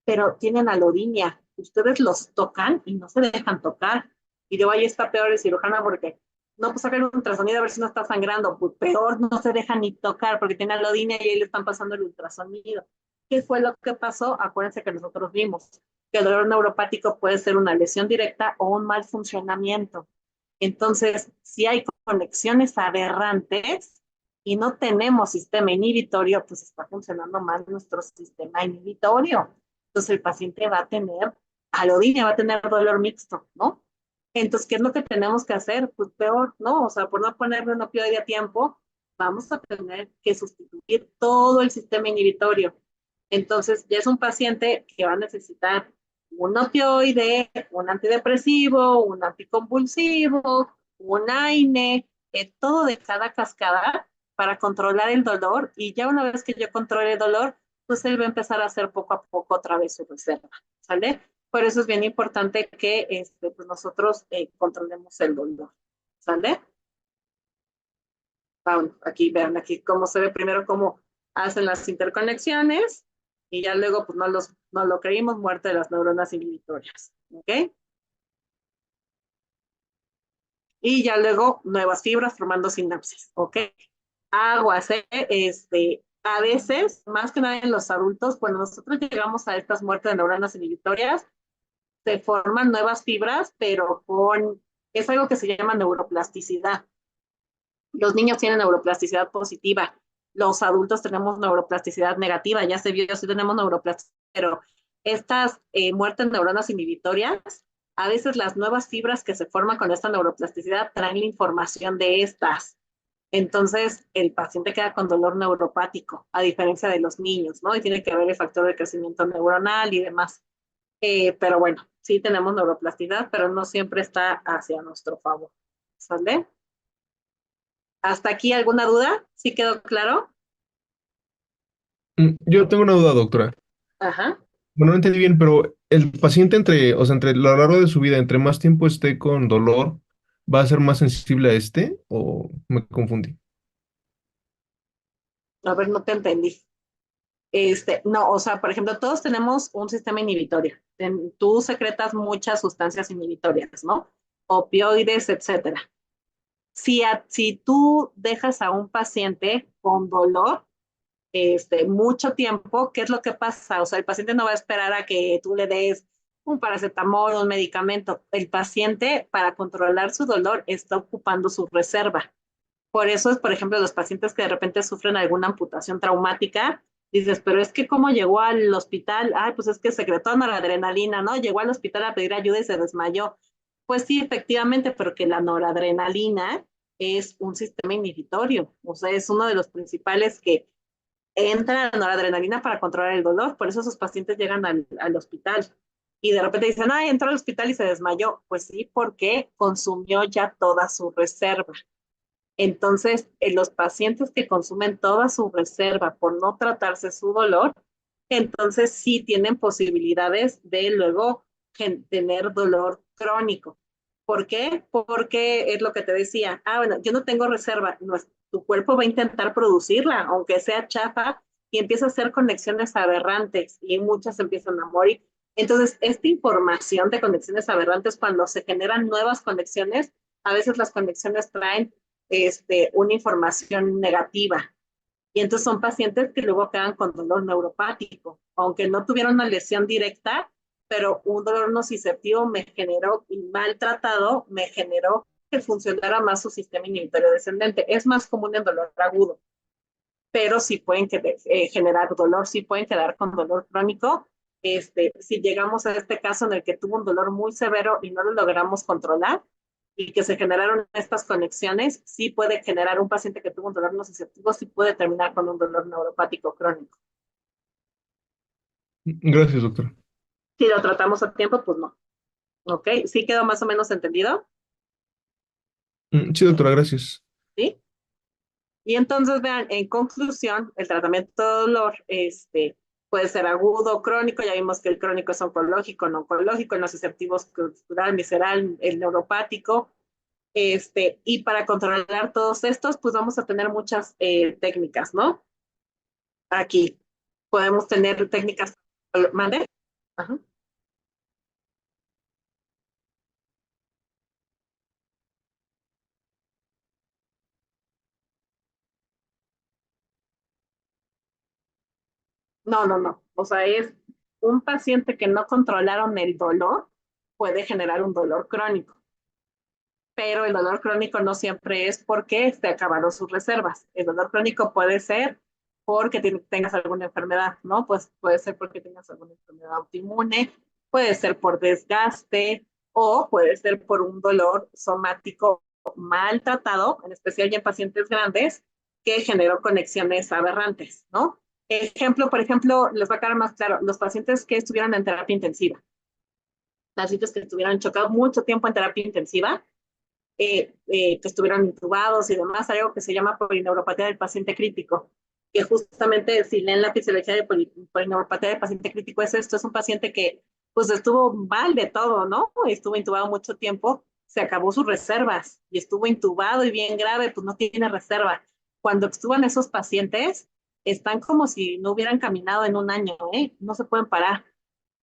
pero tienen alodinia. Ustedes los tocan y no se dejan tocar. Y luego ahí está peor el cirujano porque no, pues sacar un ultrasonido a ver si no está sangrando. Pues peor, no se dejan ni tocar porque tiene alodinia y ahí le están pasando el ultrasonido. ¿Qué fue lo que pasó? Acuérdense que nosotros vimos que el dolor neuropático puede ser una lesión directa o un mal funcionamiento. Entonces, si hay conexiones aberrantes y no tenemos sistema inhibitorio, pues está funcionando mal nuestro sistema inhibitorio. Entonces, el paciente va a tener alodinia, va a tener dolor mixto, ¿no? Entonces, ¿qué es lo que tenemos que hacer? Pues peor, ¿no? O sea, por no ponerle un opioide a tiempo, vamos a tener que sustituir todo el sistema inhibitorio. Entonces, ya es un paciente que va a necesitar un opioide, un antidepresivo, un anticonvulsivo, un AINE, todo de cada cascada para controlar el dolor. Y ya una vez que yo controle el dolor, pues él va a empezar a hacer poco a poco otra vez su reserva, ¿sale? Por eso es bien importante que pues nosotros controlemos el dolor, ¿sale? Bueno, aquí vean, aquí cómo se ve primero cómo hacen las interconexiones y ya luego pues no lo creímos, muerte de las neuronas inhibitorias, ¿ok? Y ya luego nuevas fibras formando sinapsis, ¿ok? Aguas, a veces, más que nada en los adultos, cuando nosotros llegamos a estas muertes de neuronas inhibitorias, se forman nuevas fibras, pero es algo que se llama neuroplasticidad. Los niños tienen neuroplasticidad positiva, los adultos tenemos neuroplasticidad negativa, ya se vio si tenemos neuroplasticidad, pero estas muertes de neuronas inhibitorias, a veces las nuevas fibras que se forman con esta neuroplasticidad traen la información de estas. Entonces, el paciente queda con dolor neuropático, a diferencia de los niños, ¿no? Y tiene que ver el factor de crecimiento neuronal y demás. Pero bueno, sí tenemos neuroplasticidad, pero no siempre está hacia nuestro favor. ¿Sale? ¿Hasta aquí alguna duda? ¿Sí quedó claro? Yo tengo una duda, doctora. Ajá. Bueno, no entendí bien, pero el paciente o sea, entre lo largo de su vida, entre más tiempo esté con dolor, ¿va a ser más sensible a o me confundí? A ver, no te entendí. No, o sea, por ejemplo, todos tenemos un sistema inhibitorio. Tú secretas muchas sustancias inhibitorias, ¿no? Opioides, etcétera. Si tú dejas a un paciente con dolor, mucho tiempo, ¿qué es lo que pasa? O sea, el paciente no va a esperar a que tú le des un paracetamol o un medicamento. El paciente, para controlar su dolor, está ocupando su reserva. Por eso es, por ejemplo, los pacientes que de repente sufren alguna amputación traumática, dices, pero es que cómo llegó al hospital, ay, pues es que secretó noradrenalina, ¿no? Llegó al hospital a pedir ayuda y se desmayó. Pues sí, efectivamente, pero que la noradrenalina es un sistema inhibitorio, o sea, es uno de los principales que entra la noradrenalina para controlar el dolor, por eso esos pacientes llegan al hospital y de repente dicen, ay, entró al hospital y se desmayó. Pues sí, porque consumió ya toda su reserva. Entonces, los pacientes que consumen toda su reserva por no tratarse su dolor, entonces sí tienen posibilidades de luego tener dolor crónico. ¿Por qué? Porque es lo que te decía, bueno, yo no tengo reserva, no, tu cuerpo va a intentar producirla, aunque sea chafa, y empieza a hacer conexiones aberrantes y muchas empiezan a morir. Entonces, esta información de conexiones aberrantes, cuando se generan nuevas conexiones, a veces las conexiones traen una información negativa. Y entonces son pacientes que luego quedan con dolor neuropático, aunque no tuvieron una lesión directa, pero un dolor nociceptivo me generó, y maltratado, me generó que funcionara más su sistema inhibitorio descendente. Es más común en dolor agudo, pero sí pueden generar dolor, sí pueden quedar con dolor crónico. Si llegamos a este caso en el que tuvo un dolor muy severo y no lo logramos controlar, y que se generaron estas conexiones, sí puede generar un paciente que tuvo un dolor nociceptivo, sí puede terminar con un dolor neuropático crónico. Gracias, doctora. Si lo tratamos a tiempo, pues no. ¿Ok? ¿Sí quedó más o menos entendido? Sí, doctora, gracias. ¿Sí? Y entonces, vean, en conclusión, el tratamiento de dolor puede ser agudo o crónico. Ya vimos que el crónico es oncológico, no oncológico, el nociceptivo es estructural, visceral, el neuropático. Y para controlar todos estos, pues vamos a tener muchas técnicas, ¿no? Aquí podemos tener técnicas. ¿Mande? Ajá. No, no, no. O sea, es un paciente que no controlaron el dolor, puede generar un dolor crónico. Pero el dolor crónico no siempre es porque se acabaron sus reservas. El dolor crónico puede ser porque tengas alguna enfermedad, ¿no? Pues puede ser porque tengas alguna enfermedad autoinmune, puede ser por desgaste o puede ser por un dolor somático maltratado, en especial ya en pacientes grandes, que generó conexiones aberrantes, ¿no? Ejemplo, por ejemplo, les va a quedar más claro, los pacientes que estuvieron en terapia intensiva, pacientes que estuvieron chocados mucho tiempo en terapia intensiva, que estuvieron intubados y demás, algo que se llama polineuropatía del paciente crítico, que justamente si leen la fisiología de polineuropatía del paciente crítico es esto, es un paciente que pues estuvo mal de todo, ¿no? Estuvo intubado mucho tiempo, se acabó sus reservas y estuvo intubado y bien grave, pues no tiene reserva. Cuando estuvo esos pacientes, están como si no hubieran caminado en un año, ¿eh? No se pueden parar.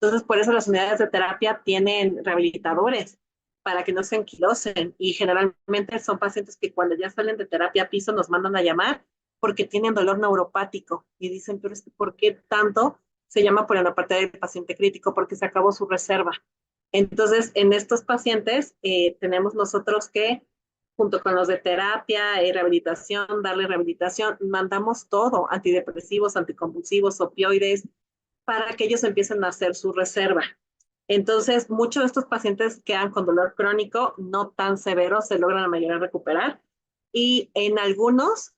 Entonces, por eso las unidades de terapia tienen rehabilitadores para que no se anquilosen. Y generalmente son pacientes que cuando ya salen de terapia a piso nos mandan a llamar porque tienen dolor neuropático. Y dicen, pero es que ¿por qué tanto? Se llama por la parte del paciente crítico porque se acabó su reserva. Entonces, en estos pacientes tenemos nosotros que, junto con los de terapia, rehabilitación, darle rehabilitación, mandamos todo, antidepresivos, anticonvulsivos, opioides, para que ellos empiecen a hacer su reserva. Entonces, muchos de estos pacientes quedan con dolor crónico, no tan severo, se logran la mayoría recuperar, y en algunos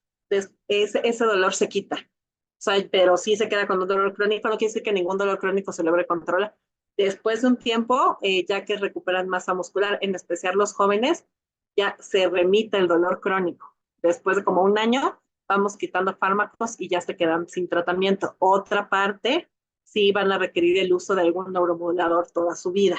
ese dolor se quita. O sea, pero sí se queda con un dolor crónico, no quiere decir que ningún dolor crónico se logre controlar. Después de un tiempo, ya que recuperan masa muscular, en especial los jóvenes, ya se remite el dolor crónico. Después de como un año, vamos quitando fármacos y ya se quedan sin tratamiento. Otra parte, sí van a requerir el uso de algún neuromodulador toda su vida.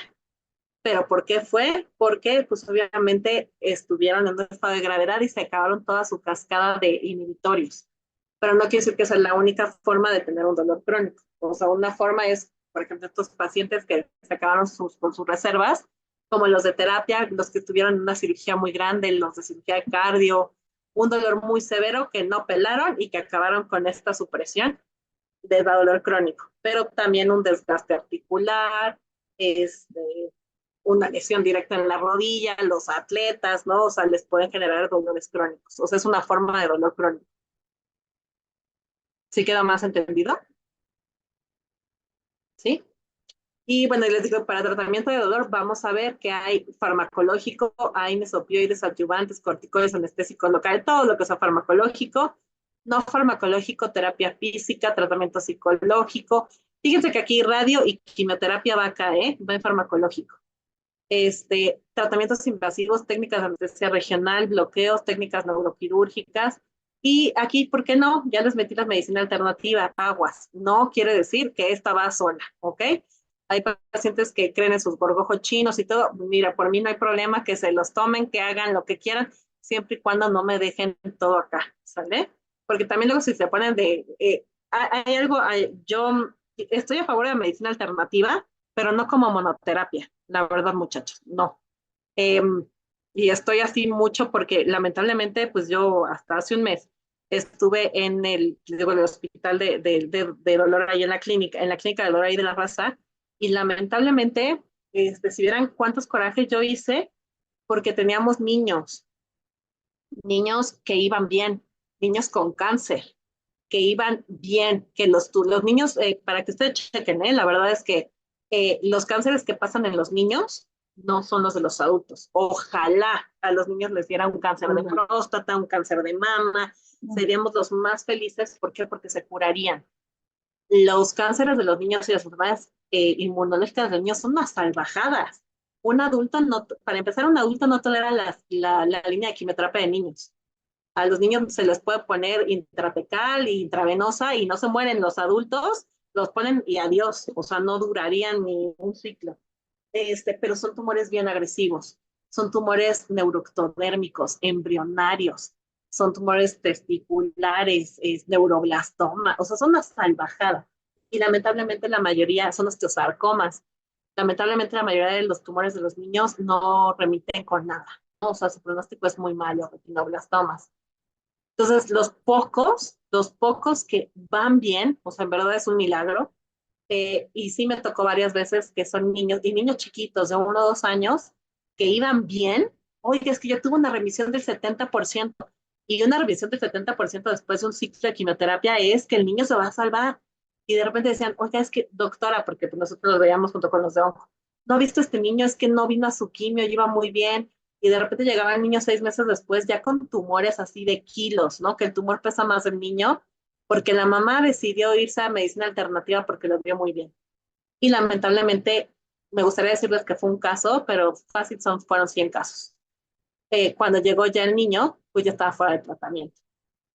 ¿Pero por qué fue? Porque pues obviamente estuvieron en un estado de gravedad y se acabaron toda su cascada de inhibitorios. Pero no quiere decir que esa es la única forma de tener un dolor crónico. O sea, una forma es, por ejemplo, estos pacientes que se acabaron con sus reservas, como los de terapia, los que tuvieron una cirugía muy grande, los de cirugía de cardio, un dolor muy severo que no pelaron y que acabaron con esta supresión de dolor crónico, pero también un desgaste articular, una lesión directa en la rodilla, los atletas, ¿no? O sea, les pueden generar dolores crónicos. O sea, es una forma de dolor crónico. ¿Sí queda más entendido? ¿Sí? Y bueno, les digo, para tratamiento de dolor vamos a ver que hay farmacológico, hay mesopioides, adyuvantes, corticoides, anestésicos locales, todo lo que sea farmacológico, no farmacológico, terapia física, tratamiento psicológico. Fíjense que aquí radio y quimioterapia va acá, va en farmacológico. Tratamientos invasivos, técnicas de anestesia regional, bloqueos, técnicas neuroquirúrgicas. Y aquí, ¿por qué no? Ya les metí la medicina alternativa, aguas. No quiere decir que esta va sola, ¿ok? Hay pacientes que creen en sus gorgojos chinos y todo. Mira, por mí no hay problema que se los tomen, que hagan lo que quieran, siempre y cuando no me dejen todo acá, ¿sale? Porque también luego si se ponen hay algo, yo estoy a favor de la medicina alternativa, pero no como monoterapia, la verdad, muchachos, no. Eh, y estoy así mucho porque lamentablemente, pues yo hasta hace un mes estuve digo, el hospital de dolor ahí en la clínica de dolor ahí de la raza, y lamentablemente, si vieran cuántos corajes yo hice, porque teníamos niños que iban bien, niños con cáncer, que iban bien, que los niños, para que ustedes chequen, la verdad es que los cánceres que pasan en los niños no son los de los adultos. Ojalá a los niños les diera un cáncer de próstata, un cáncer de mama, seríamos los más felices. ¿Por qué? Porque se curarían. Los cánceres de los niños y las enfermedades inmunológicas de los niños son unas salvajadas. Un adulto, no, para empezar, un adulto no tolera la línea de quimioterapia de niños. A los niños se les puede poner intratecal e intravenosa y no se mueren. Los adultos los ponen y adiós, o sea, no durarían ni un ciclo. Pero son tumores bien agresivos, son tumores neuroectodérmicos, embrionarios, son tumores testiculares, neuroblastoma, o sea, son una salvajada. Y lamentablemente la mayoría son osteosarcomas. Lamentablemente la mayoría de los tumores de los niños no remiten con nada, ¿no? O sea, su pronóstico es muy malo, retinoblastomas. Entonces, los pocos que van bien, o sea, en verdad es un milagro. Y sí me tocó varias veces que son niños, y niños chiquitos de 1 o 2 años, que iban bien. Oye, es que yo tuve una remisión del 70%, y una remisión del 70% después de un ciclo de quimioterapia es que el niño se va a salvar. Y de repente decían, oiga, es que doctora, porque nosotros lo veíamos junto con los de onco, no ha visto este niño, es que no vino a su quimio, iba muy bien. Y de repente llegaba el niño 6 meses después ya con tumores así de kilos, ¿no? Que el tumor pesa más del niño, porque la mamá decidió irse a medicina alternativa porque lo vio muy bien. Y lamentablemente, me gustaría decirles que fue un caso, pero fácil fueron 100 casos. Cuando llegó ya el niño, pues ya estaba fuera de tratamiento.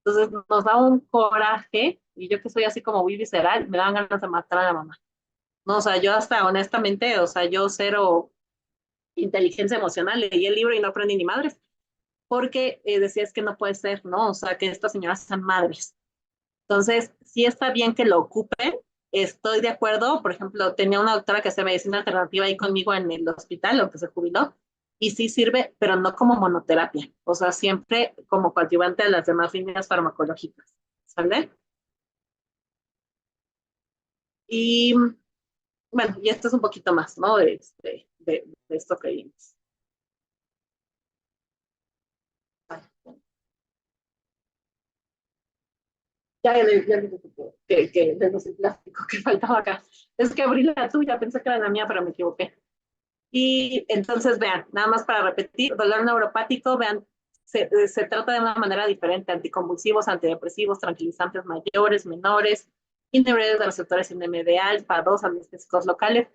Entonces nos da un coraje, y yo que soy así como muy visceral, me daban ganas de matar a la mamá. No, o sea, yo hasta honestamente, o sea, yo cero inteligencia emocional, leí el libro y no aprendí ni madres, porque decía es que no puede ser, ¿no? O sea, que estas señoras sean madres. Entonces, sí está bien que lo ocupen, estoy de acuerdo. Por ejemplo, tenía una doctora que hacía medicina alternativa ahí conmigo en el hospital, o que se jubiló, y sí sirve, pero no como monoterapia, o sea, siempre como coadyuvante a las demás líneas farmacológicas, ¿sale? Y bueno, y esto es un poquito más, ¿no? De esto que vimos. Ya que de los plástico que faltaba acá. Es que abrí la tuya, pensé que era la mía, pero me equivoqué. Y entonces, vean, nada más para repetir, dolor neuropático, vean, se trata de una manera diferente: anticonvulsivos, antidepresivos, tranquilizantes mayores, menores, inhibidores de receptores NMDA, alfa 2, anestésicos locales.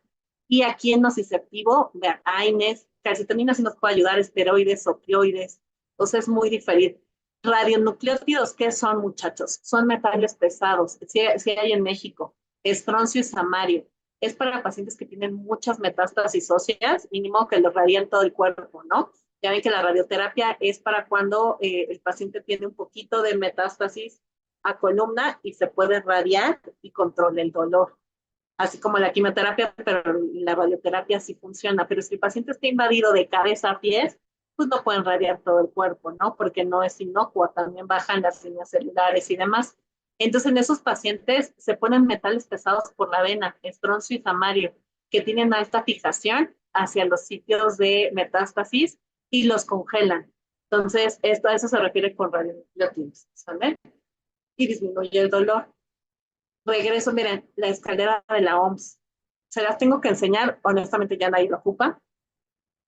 Y aquí en nociceptivo, vean, AINES, calcitonina sí nos puede ayudar, esteroides, opioides, entonces es muy diferente. Radionucleótidos, ¿qué son, muchachos? Son metales pesados, si hay en México, estroncio y samario. Es para pacientes que tienen muchas metástasis óseas, mínimo que los radien todo el cuerpo, ¿no? Ya ven que la radioterapia es para cuando el paciente tiene un poquito de metástasis a columna y se puede radiar y controla el dolor. Así como la quimioterapia, pero la radioterapia sí funciona. Pero si el paciente está invadido de cabeza a pies, pues no pueden radiar todo el cuerpo, ¿no? Porque no es inocuo, también bajan las líneas celulares y demás. Entonces, en esos pacientes se ponen metales pesados por la vena, estroncio y samario, que tienen alta fijación hacia los sitios de metástasis y los congelan. Entonces, a eso se refiere con radionucleótidos, ¿sale? Y disminuye el dolor. Regreso, miren, la escalera de la OMS. Se las tengo que enseñar, honestamente ya nadie lo ocupa,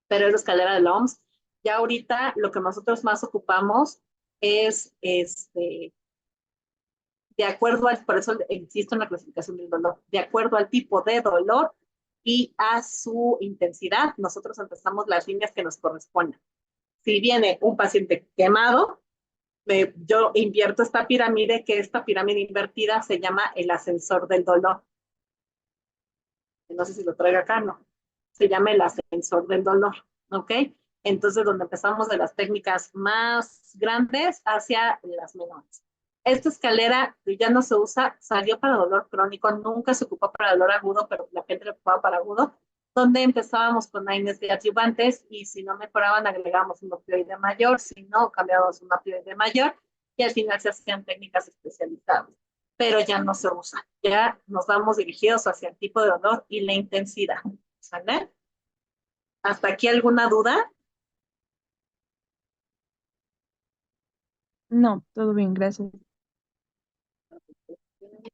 pero es la escalera de la OMS. Ya ahorita lo que nosotros más ocupamos es de acuerdo al, por eso insisto en la clasificación del dolor, de acuerdo al tipo de dolor y a su intensidad, nosotros empezamos las líneas que nos corresponden. Si viene un paciente quemado, yo invierto esta pirámide, que esta pirámide invertida se llama el ascensor del dolor. No sé si lo traigo acá, no. Se llama el ascensor del dolor, ¿ok? Entonces, donde empezamos de las técnicas más grandes hacia las menores. Esta escalera ya no se usa, salió para dolor crónico, nunca se ocupó para dolor agudo, pero la gente lo ocupaba para agudo, donde empezábamos con AINES de adyuvantes y si no mejoraban agregamos un opioide mayor, si no cambiábamos un opioide mayor y al final se hacían técnicas especializadas, pero ya no se usa, ya nos vamos dirigidos hacia el tipo de dolor y la intensidad, ¿sale? ¿Hasta aquí alguna duda? No, todo bien, gracias.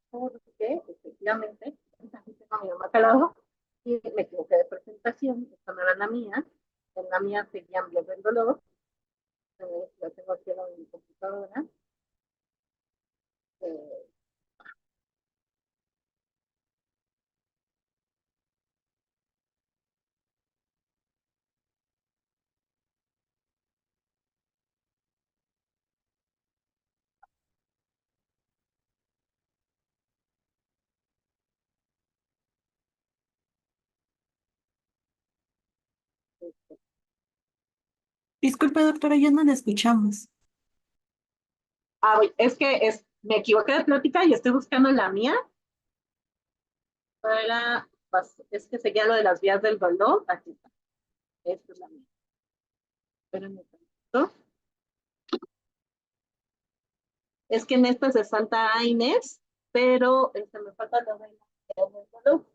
Porque efectivamente, tengo a mi mamá acá al lado y me equivoqué de presentación, esta no era la mía, en la mía seguían blogs del dolor, la tengo aquí en mi computadora. Eh, Disculpe, doctora, ya no la escuchamos. es que me equivoqué de plática y estoy buscando la mía para, es que seguía lo de las vías del dolor, aquí está, esta es la mía. Espérenme un tantito. Es que en esta se salta a Inés, pero me falta la de dolor,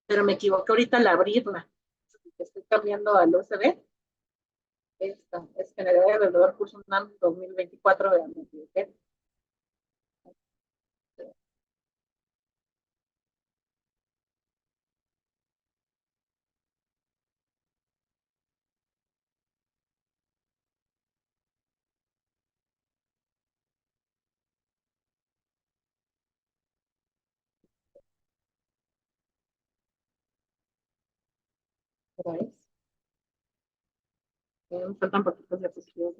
pero me equivoqué ahorita al abrirla. Estoy cambiando al USB. Esta es General de Dolor Curso UNAM 2024 de me equivoqué. Me faltan poquitos diapositivas.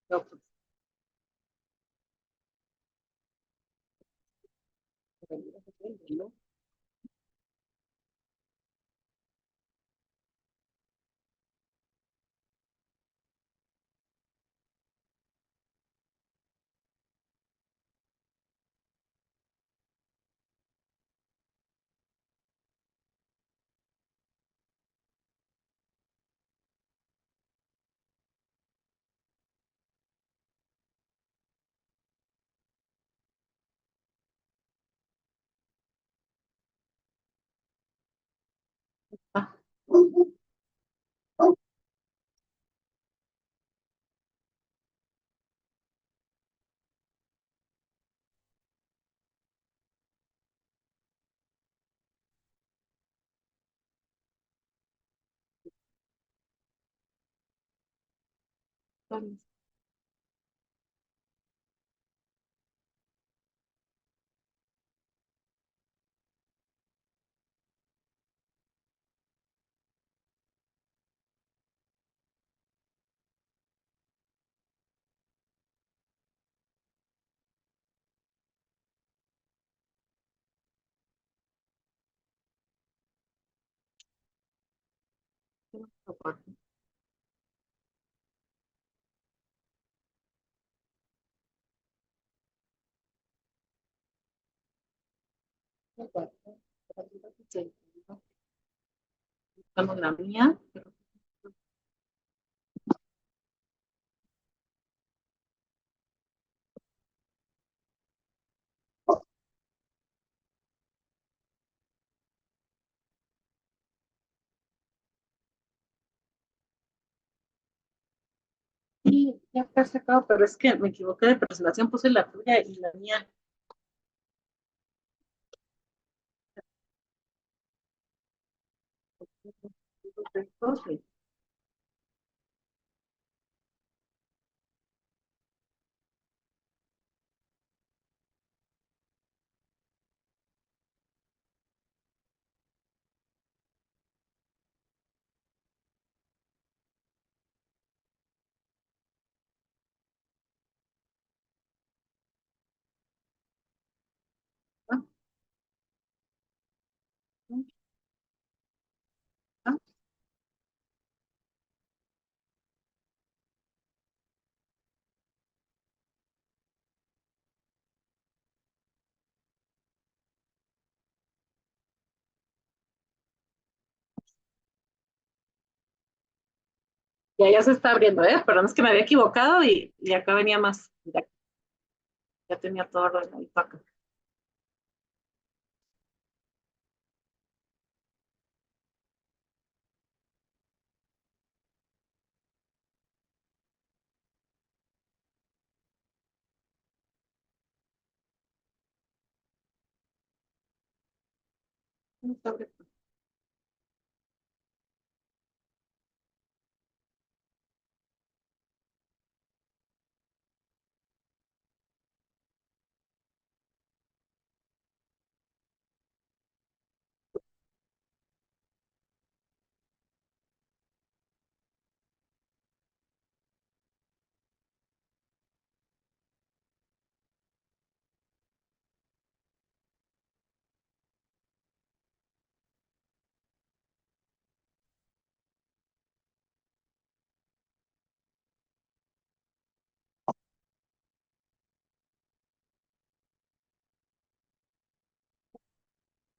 No, pues, no. Ah, Buscando la mía. Sí, ya está sacado, pero es que me equivoqué de presentación, puse la tuya y la mía. Ya se está abriendo, ¿eh? Perdón, es que me había equivocado y acá venía más. Ya tenía todo ordenadito acá.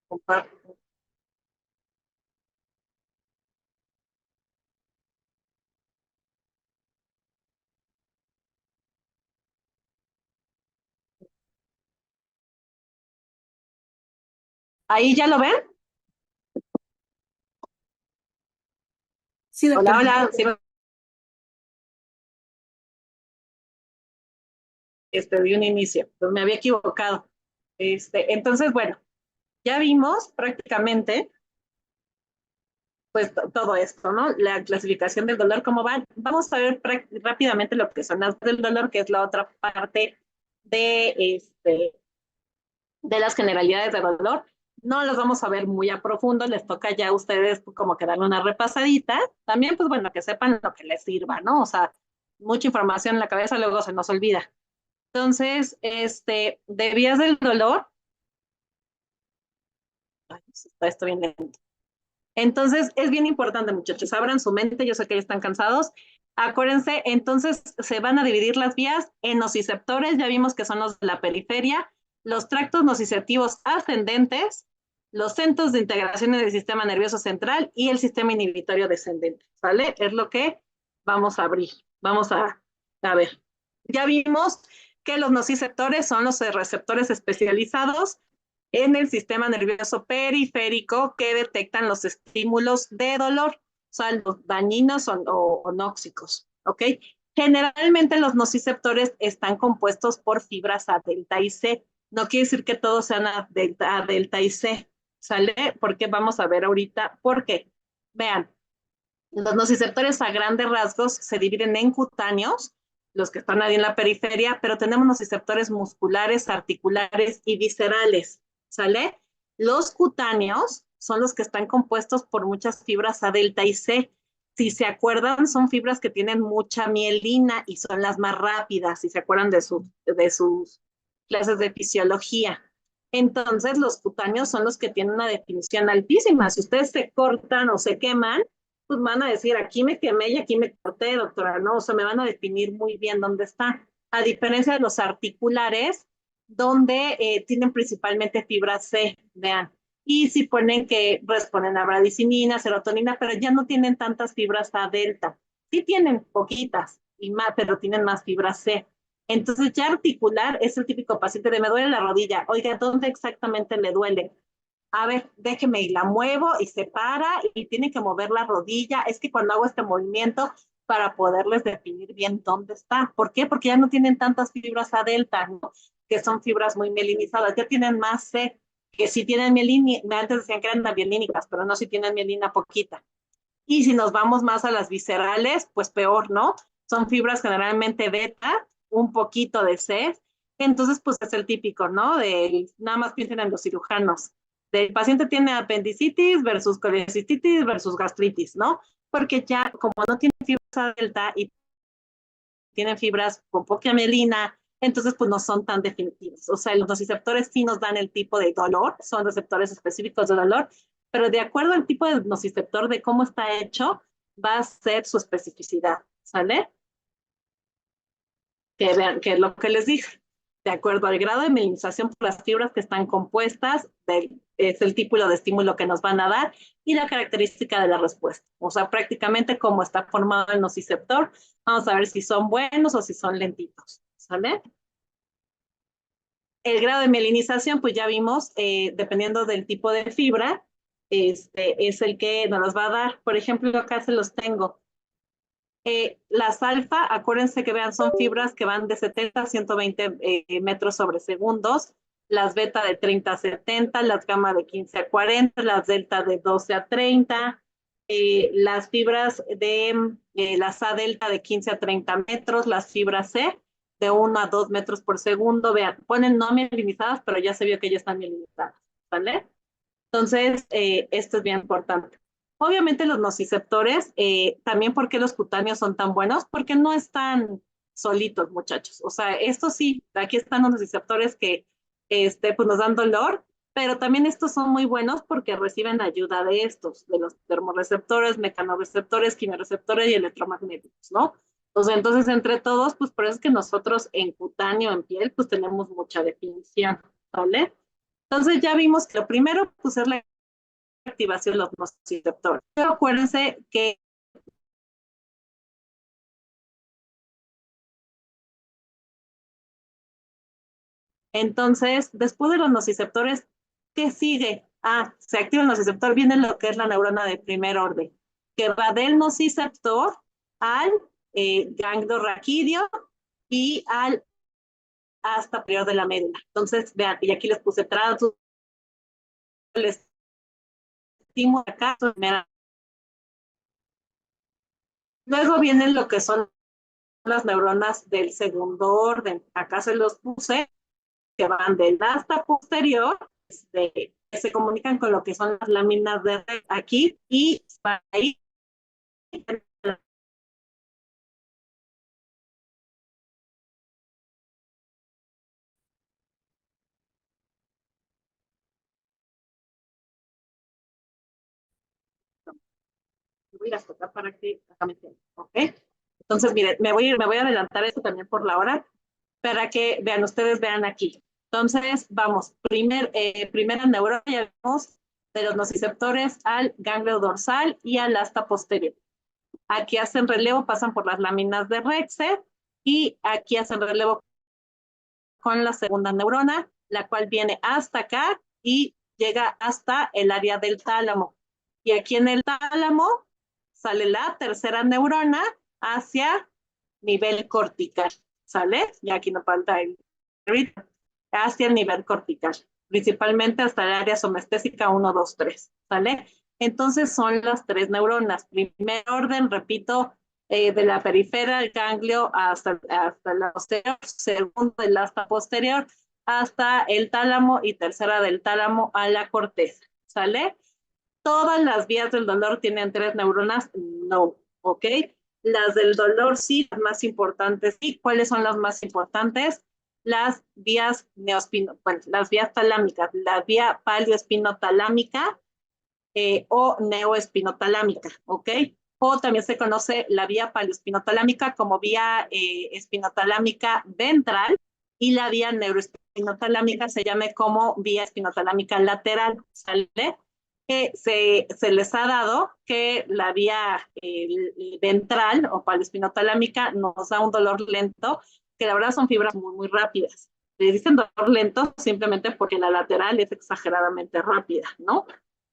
Comparto. ¿Ahí ya lo ven? Sí, Hola, doctora. hola. Sí, di un inicio, pues me había equivocado. Entonces, bueno, ya vimos prácticamente pues todo esto, ¿no? La clasificación del dolor, cómo va. Vamos a ver rápidamente lo que son las del dolor, que es la otra parte de, de las generalidades del dolor. No los vamos a ver muy a profundo, les toca ya a ustedes como que darle una repasadita. También, pues bueno, que sepan lo que les sirva, ¿no? O sea, mucha información en la cabeza luego se nos olvida. Entonces, de vías del dolor, ay, está esto bien lento. Entonces, es bien importante, muchachos, abran su mente, yo sé que ya están cansados. Acuérdense, entonces se van a dividir las vías en nociceptores, ya vimos que son los de la periferia, los tractos nociceptivos ascendentes, los centros de integración en el sistema nervioso central y el sistema inhibitorio descendente, ¿vale? Es lo que vamos a abrir, vamos a ver. Ya vimos que los nociceptores son los receptores especializados en el sistema nervioso periférico que detectan los estímulos de dolor, o sea, los dañinos o nóxicos, ¿ok? Generalmente los nociceptores están compuestos por fibras A, delta y C. No quiere decir que todos sean A, delta y C, ¿sale? Porque vamos a ver ahorita por qué. Vean, los nociceptores a grandes rasgos se dividen en cutáneos, los que están ahí en la periferia, pero tenemos nociceptores musculares, articulares y viscerales, ¿sale? Los cutáneos son los que están compuestos por muchas fibras A, delta y C. Si se acuerdan, son fibras que tienen mucha mielina y son las más rápidas, si se acuerdan de sus clases de fisiología. Entonces, los cutáneos son los que tienen una definición altísima. Si ustedes se cortan o se queman, pues van a decir, aquí me quemé y aquí me corté, doctora, ¿no? O sea, me van a definir muy bien dónde está. A diferencia de los articulares, donde tienen principalmente fibra C, vean. Y si ponen que responden a bradicinina, serotonina, pero ya no tienen tantas fibras A delta. Sí tienen poquitas, y más, pero tienen más fibra C. Entonces ya articular es el típico paciente de me duele la rodilla. Oiga, ¿dónde exactamente le duele? A ver, déjeme y la muevo y se para y tiene que mover la rodilla. Es que cuando hago este movimiento para poderles definir bien dónde está. ¿Por qué? Porque ya no tienen tantas fibras A delta, ¿no? Que son fibras muy mielinizadas, ya tienen más C, que si tienen mielina, antes decían que eran mielínicas, pero no, si tienen mielina poquita. Y si nos vamos más a las viscerales, pues peor, ¿no? Son fibras generalmente beta, un poquito de C. Entonces, pues es el típico, ¿no? Nada más piensen en los cirujanos. El paciente tiene apendicitis versus colecistitis versus gastritis, ¿no? Porque ya, como no tiene fibras delta y tienen fibras con poca mielina, entonces pues no son tan definitivos. O sea, los nociceptores sí nos dan el tipo de dolor, son receptores específicos de dolor, pero de acuerdo al tipo de nociceptor, de cómo está hecho, va a ser su especificidad, ¿sale? Que vean, que es lo que les dije. De acuerdo al grado de mielinización por las fibras que están compuestas, es el tipo de estímulo que nos van a dar y la característica de la respuesta. O sea, prácticamente cómo está formado el nociceptor. Vamos a ver si son buenos o si son lentitos, ¿sale? El grado de mielinización, pues ya vimos, dependiendo del tipo de fibra, es el que nos los va a dar. Por ejemplo, acá se los tengo. Las alfa, acuérdense que vean, son fibras que van de 70 a 120 metros sobre segundos, las beta de 30 a 70, las gamma de 15 a 40, las delta de 12 a 30, las fibras de las A delta de 15 a 30 metros, las fibras C de 1 a 2 metros por segundo, vean, ponen no mielinizadas, pero ya se vio que ya están mielinizadas, ¿vale? Entonces, esto es bien importante. Obviamente los nociceptores, también porque los cutáneos son tan buenos, porque no están solitos, muchachos. O sea, esto sí, aquí están los nociceptores que pues nos dan dolor, pero también estos son muy buenos porque reciben ayuda de estos, de los termorreceptores, mecanorreceptores, quimioreceptores y electromagnéticos, ¿no? O sea, entonces entre todos, pues por eso es que nosotros en cutáneo, en piel, pues tenemos mucha definición, ¿vale? Entonces ya vimos que lo primero, pues es la activación de los nociceptores. Pero acuérdense que entonces, después de los nociceptores, ¿qué sigue? Ah, se activa el nociceptor, viene lo que es la neurona de primer orden, que va del nociceptor al ganglio raquídeo y al hasta superior de la médula. Entonces, vean, y aquí les puse tránsito, el estímulo acá. Luego vienen lo que son las neuronas del segundo orden. Acá se los puse, que van del asta posterior, que se comunican con lo que son las láminas de red aquí, y para ahí voy a tocar para que acá me entiendan, ¿ok? Entonces, miren, me voy a adelantar esto también por la hora, para que vean, ustedes vean aquí. Entonces, vamos, primera neurona, ya vemos de los nociceptores al ganglio dorsal y al asta posterior. Aquí hacen relevo, pasan por las láminas de Rexer y aquí hacen relevo con la segunda neurona, la cual viene hasta acá y llega hasta el área del tálamo. Y aquí en el tálamo sale la tercera neurona hacia nivel cortical, ¿sale? Y aquí nos falta el hacia el nivel cortical, principalmente hasta el área somestésica 1, 2, 3, ¿sale? Entonces son las tres neuronas. Primer orden, repito, de la perifera, el ganglio hasta la posterior, segundo del asta posterior, hasta el tálamo y tercera del tálamo a la corteza, ¿sale? ¿Todas las vías del dolor tienen tres neuronas? No, ¿ok? Las del dolor sí, las más importantes sí. ¿Cuáles son las más importantes? Las vías las vías talámicas, la vía paleoespinotalámica o neoespinotalámica, ¿ok? O también se conoce la vía paleoespinotalámica como vía espinotalámica ventral y la vía neuroespinotalámica se llame como vía espinotalámica lateral, ¿sale? Se les ha dado que la vía ventral o paleoespinotalámica nos da un dolor lento, que la verdad son fibras muy, muy rápidas. Le dicen dolor lento simplemente porque la lateral es exageradamente rápida, ¿no?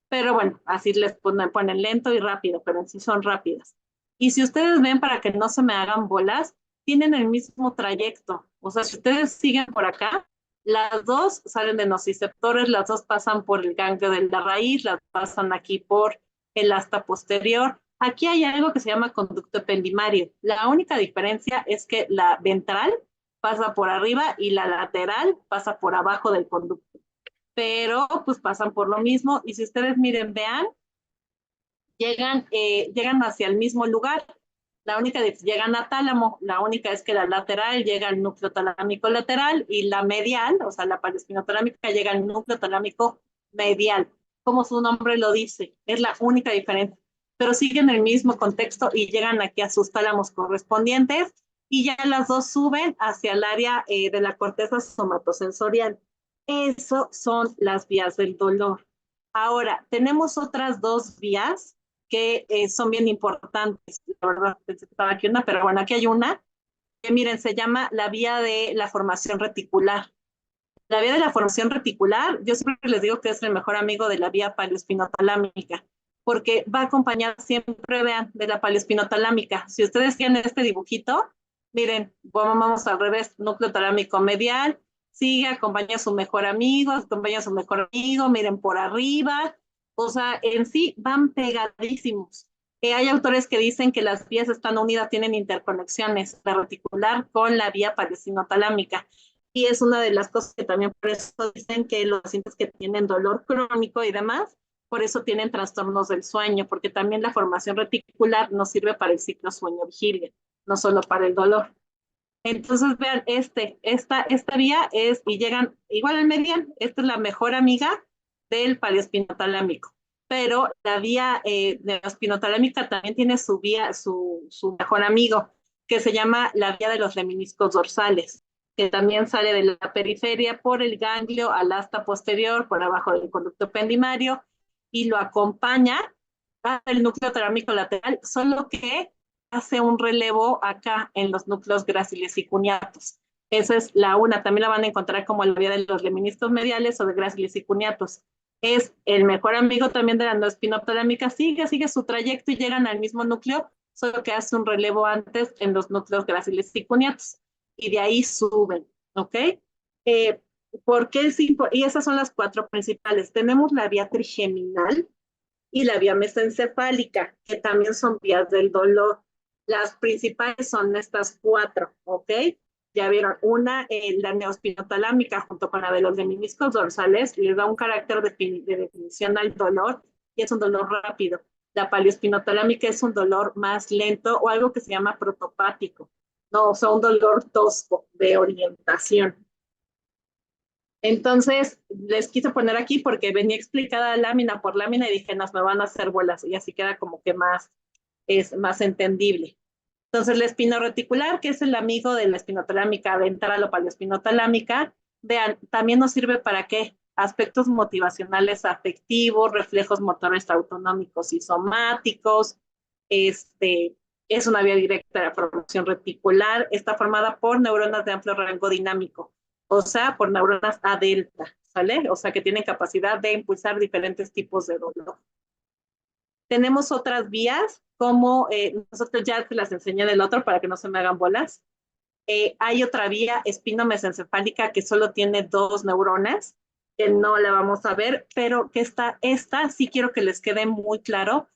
Pero bueno, así les ponen lento y rápido, pero en sí son rápidas. Y si ustedes ven, para que no se me hagan bolas, tienen el mismo trayecto. O sea, si ustedes siguen por acá, las dos salen de nociceptores, las dos pasan por el ganglio de la raíz, las pasan aquí por el asta posterior. Aquí hay algo que se llama conducto ependimario. La única diferencia es que la ventral pasa por arriba y la lateral pasa por abajo del conducto, pero pues pasan por lo mismo. Y si ustedes miren, vean, llegan hacia el mismo lugar. La única es llegan a tálamo, la única es que la lateral llega al núcleo talámico lateral y la medial, o sea, la paleoespinotalámica llega al núcleo talámico medial. Como su nombre lo dice, es la única diferencia. Pero siguen el mismo contexto y llegan aquí a sus tálamos correspondientes y ya las dos suben hacia el área de la corteza somatosensorial. Eso son las vías del dolor. Ahora, tenemos otras dos vías que son bien importantes. La verdad, pensé que estaba aquí una, pero bueno, aquí hay una que miren, se llama la vía de la formación reticular. La vía de la formación reticular, yo siempre les digo que es el mejor amigo de la vía paleoespinotalámica, porque va acompañada siempre, vean, de la paleoespinotalámica. Si ustedes tienen este dibujito, miren, vamos al revés, núcleo talámico medial, sigue, acompaña a su mejor amigo, miren por arriba, o sea, en sí van pegadísimos. Hay autores que dicen que las vías están unidas, tienen interconexiones, la reticular con la vía paleoespinotalámica. Y es una de las cosas que también por eso dicen que los pacientes que tienen dolor crónico y demás, por eso tienen trastornos del sueño, porque también la formación reticular nos sirve para el ciclo sueño-vigilia, no solo para el dolor. Entonces, vean, esta vía es, y llegan igual al median, esta es la mejor amiga del paleoespinotalámico, pero la vía de la espinotalámica también tiene su vía, su mejor amigo, que se llama la vía de los leminiscos dorsales, que también sale de la periferia por el ganglio al asta posterior, por abajo del conducto ependimario, y lo acompaña al núcleo talámico lateral, solo que hace un relevo acá en los núcleos gráciles y cuneatos. Esa es la una, también la van a encontrar como la vía de los leminiscos mediales o de gráciles y cuneatos. Es el mejor amigo también de la noespinotalámica, sigue su trayecto y llegan al mismo núcleo, solo que hace un relevo antes en los núcleos gráciles y cuneatos. Y de ahí suben, ¿ok? ¿Por qué es y esas son las cuatro principales. Tenemos la vía trigeminal y la vía mesencefálica, que también son vías del dolor. Las principales son estas cuatro, ¿ok? Ya vieron, una, la neoespinotalámica junto con la de los leminiscos dorsales, les da un carácter de definición al dolor y es un dolor rápido. La paleoespinotalámica es un dolor más lento o algo que se llama protopático, no, o sea, un dolor tosco de orientación. Entonces, les quise poner aquí porque venía explicada lámina por lámina y dije, nos me van a hacer bolas y así queda como que es más entendible. Entonces, la espinoreticular, que es el amigo de la espinotalámica ventral o paleoespinotalámica, vean, también nos sirve para qué? Aspectos motivacionales afectivos, reflejos motores autonómicos y somáticos, es una vía directa de la formación reticular, está formada por neuronas de amplio rango dinámico, o sea, por neuronas A delta, ¿sale? O sea, que tienen capacidad de impulsar diferentes tipos de dolor. Tenemos otras vías, como nosotros ya te las enseñé del otro para que no se me hagan bolas. Hay otra vía espinomesencefálica que solo tiene 2 neuronas, que no la vamos a ver, pero que esta sí quiero que les quede muy claro.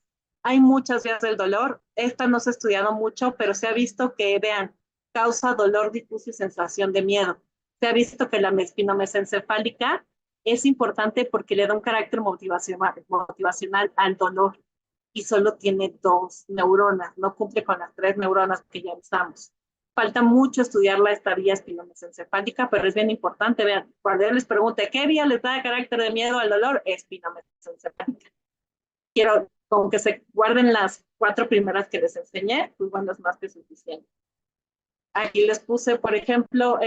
Hay muchas vías del dolor. Esta no se ha estudiado mucho, pero se ha visto que, vean, causa dolor difuso y sensación de miedo. Se ha visto que la espinomesencefálica es importante porque le da un carácter motivacional al dolor y solo tiene 2 neuronas, no cumple con las 3 neuronas que ya usamos. Falta mucho estudiarla esta vía espinomesencefálica, pero es bien importante. Vean, cuando yo les pregunte qué vía les da carácter de miedo al dolor, espinomesencefálica. quiero con que se guarden las 4 primeras que les enseñé, pues bueno, es más que suficiente. Aquí les puse, por ejemplo,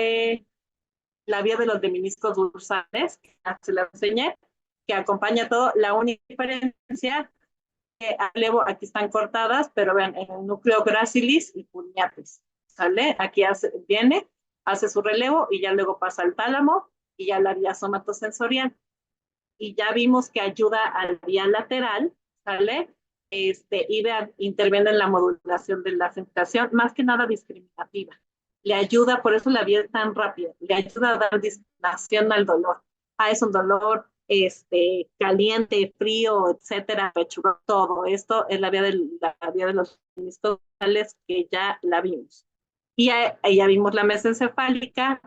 la vía de los meniscos dorsales, que se la enseñé, que acompaña todo. La única diferencia que aquí están cortadas, pero vean, en el núcleo gracilis y cuneatis, ¿sale? Aquí viene, hace su relevo y ya luego pasa al tálamo y ya la vía somatosensorial. Y ya vimos que ayuda al vía lateral, ¿sale? Y vean, interviene en la modulación de la sensación, más que nada discriminativa. Le ayuda, por eso la vía es tan rápida, le ayuda a dar discriminación al dolor. Es un dolor caliente, frío, etcétera, pechuga, todo esto es la vía de los meniscos que ya la vimos. Y ya vimos la mesencefálica,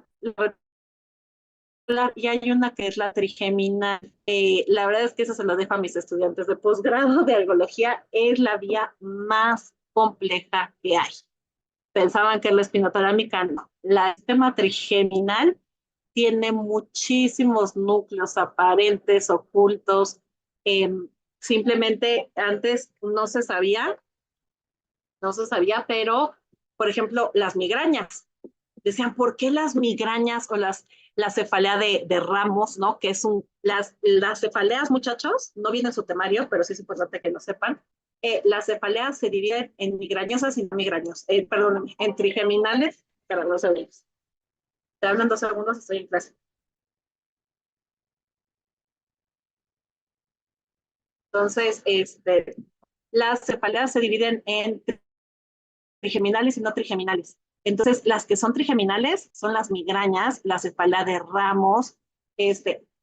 y hay una que es la trigeminal. La verdad es que eso se lo dejo a mis estudiantes de posgrado de algología, es la vía más compleja que hay. Pensaban que la espinotalámica no. La sistema trigeminal tiene muchísimos núcleos aparentes, ocultos. Simplemente antes no se sabía, pero, por ejemplo, las migrañas. Decían, ¿por qué las migrañas o la cefalea de Ramos, ¿no? Que es las cefaleas, muchachos, no viene en su temario, pero sí es importante que lo sepan. Las cefaleas se dividen en migrañosas y no migrañosas, perdón, en trigeminales, para los segundos. Te hablan 2 segundos, estoy en clase. Entonces, las cefaleas se dividen en trigeminales y no trigeminales. Entonces, las que son trigeminales son las migrañas, la cefalea de Ramos.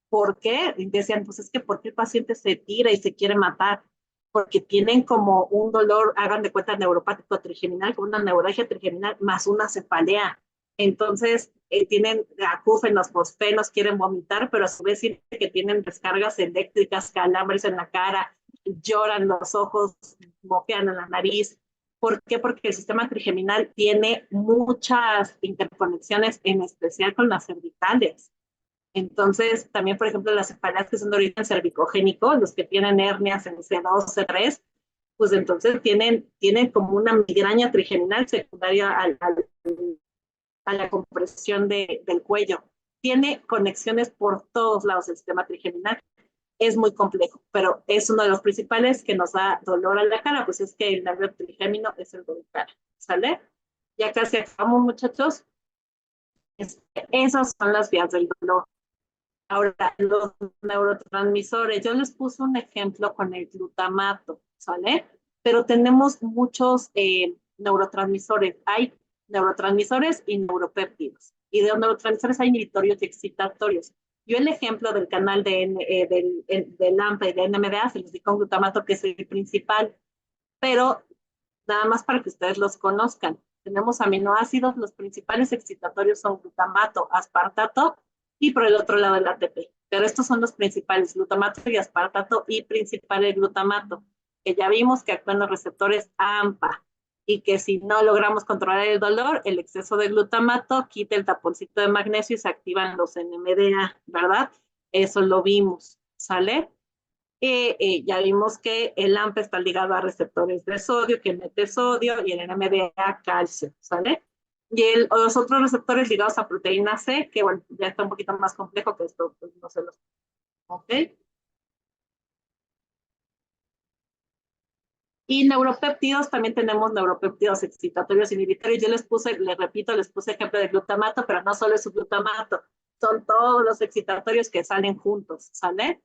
¿Por qué? Decían, pues es que ¿por qué el paciente se tira y se quiere matar? Porque tienen como un dolor, hagan de cuenta, neuropático trigeminal, con una neuralgia trigeminal más una cefalea. Entonces, tienen acúfenos, fosfenos, quieren vomitar, pero a su vez sienten que tienen descargas eléctricas, calambres en la cara, lloran los ojos, moquean en la nariz. ¿Por qué? Porque el sistema trigeminal tiene muchas interconexiones, en especial con las cervicales. Entonces, también, por ejemplo, las cefaleas que son de origen cervicogénico, los que tienen hernias en C2, C3, pues entonces tienen como una migraña trigeminal secundaria a la compresión del cuello. Tiene conexiones por todos lados el sistema trigeminal. Es muy complejo, pero es uno de los principales que nos da dolor a la cara, pues es que el nervio trigémino es el dolor cara, ¿sale? Ya casi acabamos, muchachos. Esas son las vías del dolor. Ahora, los neurotransmisores, yo les puse un ejemplo con el glutamato, ¿sale? Pero tenemos muchos neurotransmisores. Hay neurotransmisores y neuropéptidos. Y de los neurotransmisores hay inhibitorios y excitatorios. Yo el ejemplo del canal del AMPA y de NMDA se los di con glutamato, que es el principal, pero nada más para que ustedes los conozcan. Tenemos aminoácidos, los principales excitatorios son glutamato, aspartato y por el otro lado el ATP. Pero estos son los principales, glutamato y aspartato y principal el glutamato, que ya vimos que actúan los receptores AMPA y que si no logramos controlar el dolor, el exceso de glutamato quita el taponcito de magnesio y se activan los NMDA, ¿verdad? Eso lo vimos, ¿sale? Ya vimos que el AMPA está ligado a receptores de sodio, que mete sodio, y el NMDA calcio, ¿sale? Y los otros receptores ligados a proteína C, que bueno, ya está un poquito más complejo que esto, pues no se los... ¿Ok? Y neuropéptidos, también tenemos neuropéptidos excitatorios inhibitorios. Yo les repito, les puse ejemplo de glutamato, pero no solo es su glutamato, son todos los excitatorios que salen juntos, ¿sale?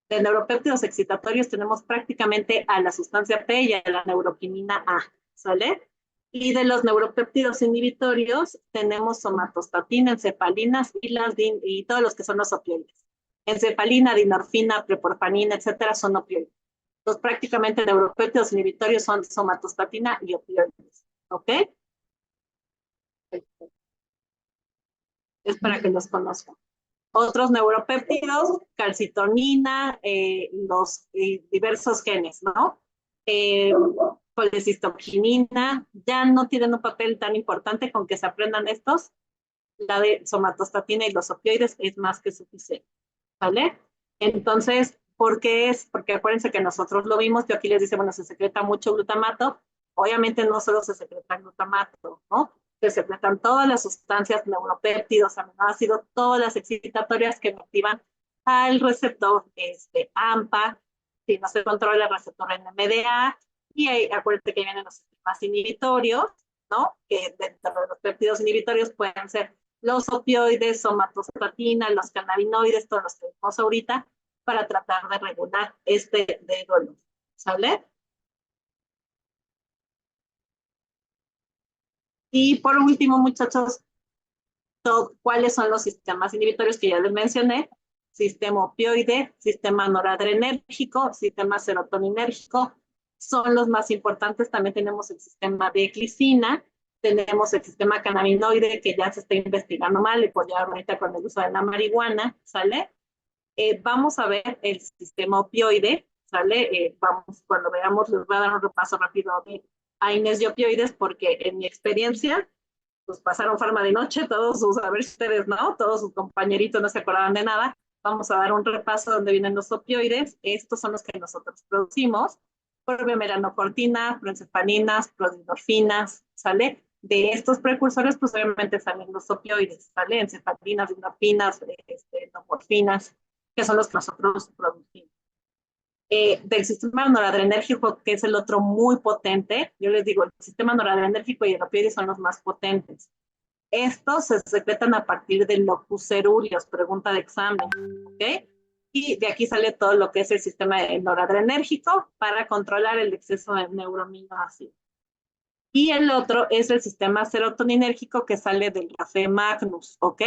De neuropéptidos excitatorios tenemos prácticamente a la sustancia P y a la neuroquinina A, ¿sale? Y de los neuropéptidos inhibitorios tenemos somatostatina, encefalinas y todos los que son los opioides. Encefalina, dinorfina, preporfanina, etcétera, son opioides. Entonces, prácticamente neuropéptidos inhibitorios son somatostatina y opioides, ¿ok? Es para que los conozcan. Otros neuropéptidos, calcitonina, los diversos genes, ¿no? Colecistoquinina, ya no tienen un papel tan importante. Con que se aprendan estos. La de somatostatina y los opioides es más que suficiente, ¿vale? Entonces, ¿Por qué es? Porque acuérdense que nosotros lo vimos, yo aquí les dice, bueno, se secreta mucho glutamato, obviamente no solo se secreta glutamato, ¿no? Se secretan todas las sustancias, neuropéptidos, aminoácidos, todas las excitatorias que activan al receptor AMPA, si no se controla el receptor NMDA, y ahí, acuérdense que vienen los sistemas inhibitorios, ¿no? Que dentro de los péptidos inhibitorios pueden ser los opioides, somatostatina, los cannabinoides, todos los que vimos ahorita, para tratar de regular de dolor, ¿sale? Y por último, muchachos, ¿cuáles son los sistemas inhibitorios que ya les mencioné? Sistema opioide, sistema noradrenérgico, sistema serotoninérgico, son los más importantes. También tenemos el sistema de glicina, tenemos el sistema cannabinoide, que ya se está investigando mal, y pues ya ahorita con el uso de la marihuana, ¿sale? Vamos a ver el sistema opioide, ¿sale? Vamos, cuando veamos, les voy a dar un repaso rápido de AINES y opioides, porque en mi experiencia, pues pasaron farma de noche, todos sus, a ver ustedes, ¿no? Todos sus compañeritos no se acordaban de nada. Vamos a dar un repaso donde vienen los opioides. Estos son los que nosotros producimos. Propimeranocortina, proencefalinas, prodendorfinas, ¿sale? De estos precursores, pues obviamente salen los opioides, ¿sale? Encefalinas, endorfinas, morfinas, que son los que nosotros producimos. Del sistema noradrenérgico, que es el otro muy potente, yo les digo, el sistema noradrenérgico y el opioide son los más potentes. Estos se secretan a partir del locus ceruleus, pregunta de examen, ¿ok? Y de aquí sale todo lo que es el sistema noradrenérgico para controlar el exceso de neuroaminoácidos. Y el otro es el sistema serotoninérgico, que sale del café Magnus, ¿ok?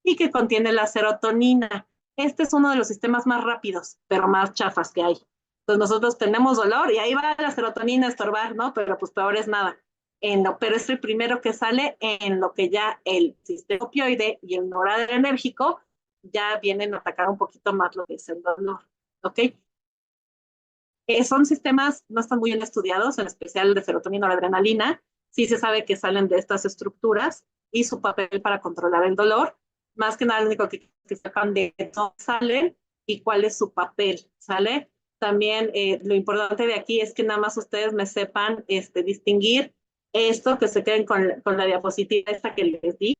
Y que contiene la serotonina. Este es uno de los sistemas más rápidos, pero más chafas que hay. Entonces nosotros tenemos dolor y ahí va la serotonina a estorbar, ¿no? Pero pues peor es nada. Pero es el primero que sale en lo que ya el sistema opioide y el noradrenérgico ya vienen a atacar un poquito más lo que es el dolor, ¿ok? Son sistemas, no están muy bien estudiados, en especial de serotonina y noradrenalina. Sí se sabe que salen de estas estructuras y su papel para controlar el dolor. Más que nada, lo único que sepan de dónde salen y cuál es su papel, ¿sale? También lo importante de aquí es que nada más ustedes me sepan distinguir esto, que se queden con la diapositiva esta que les di,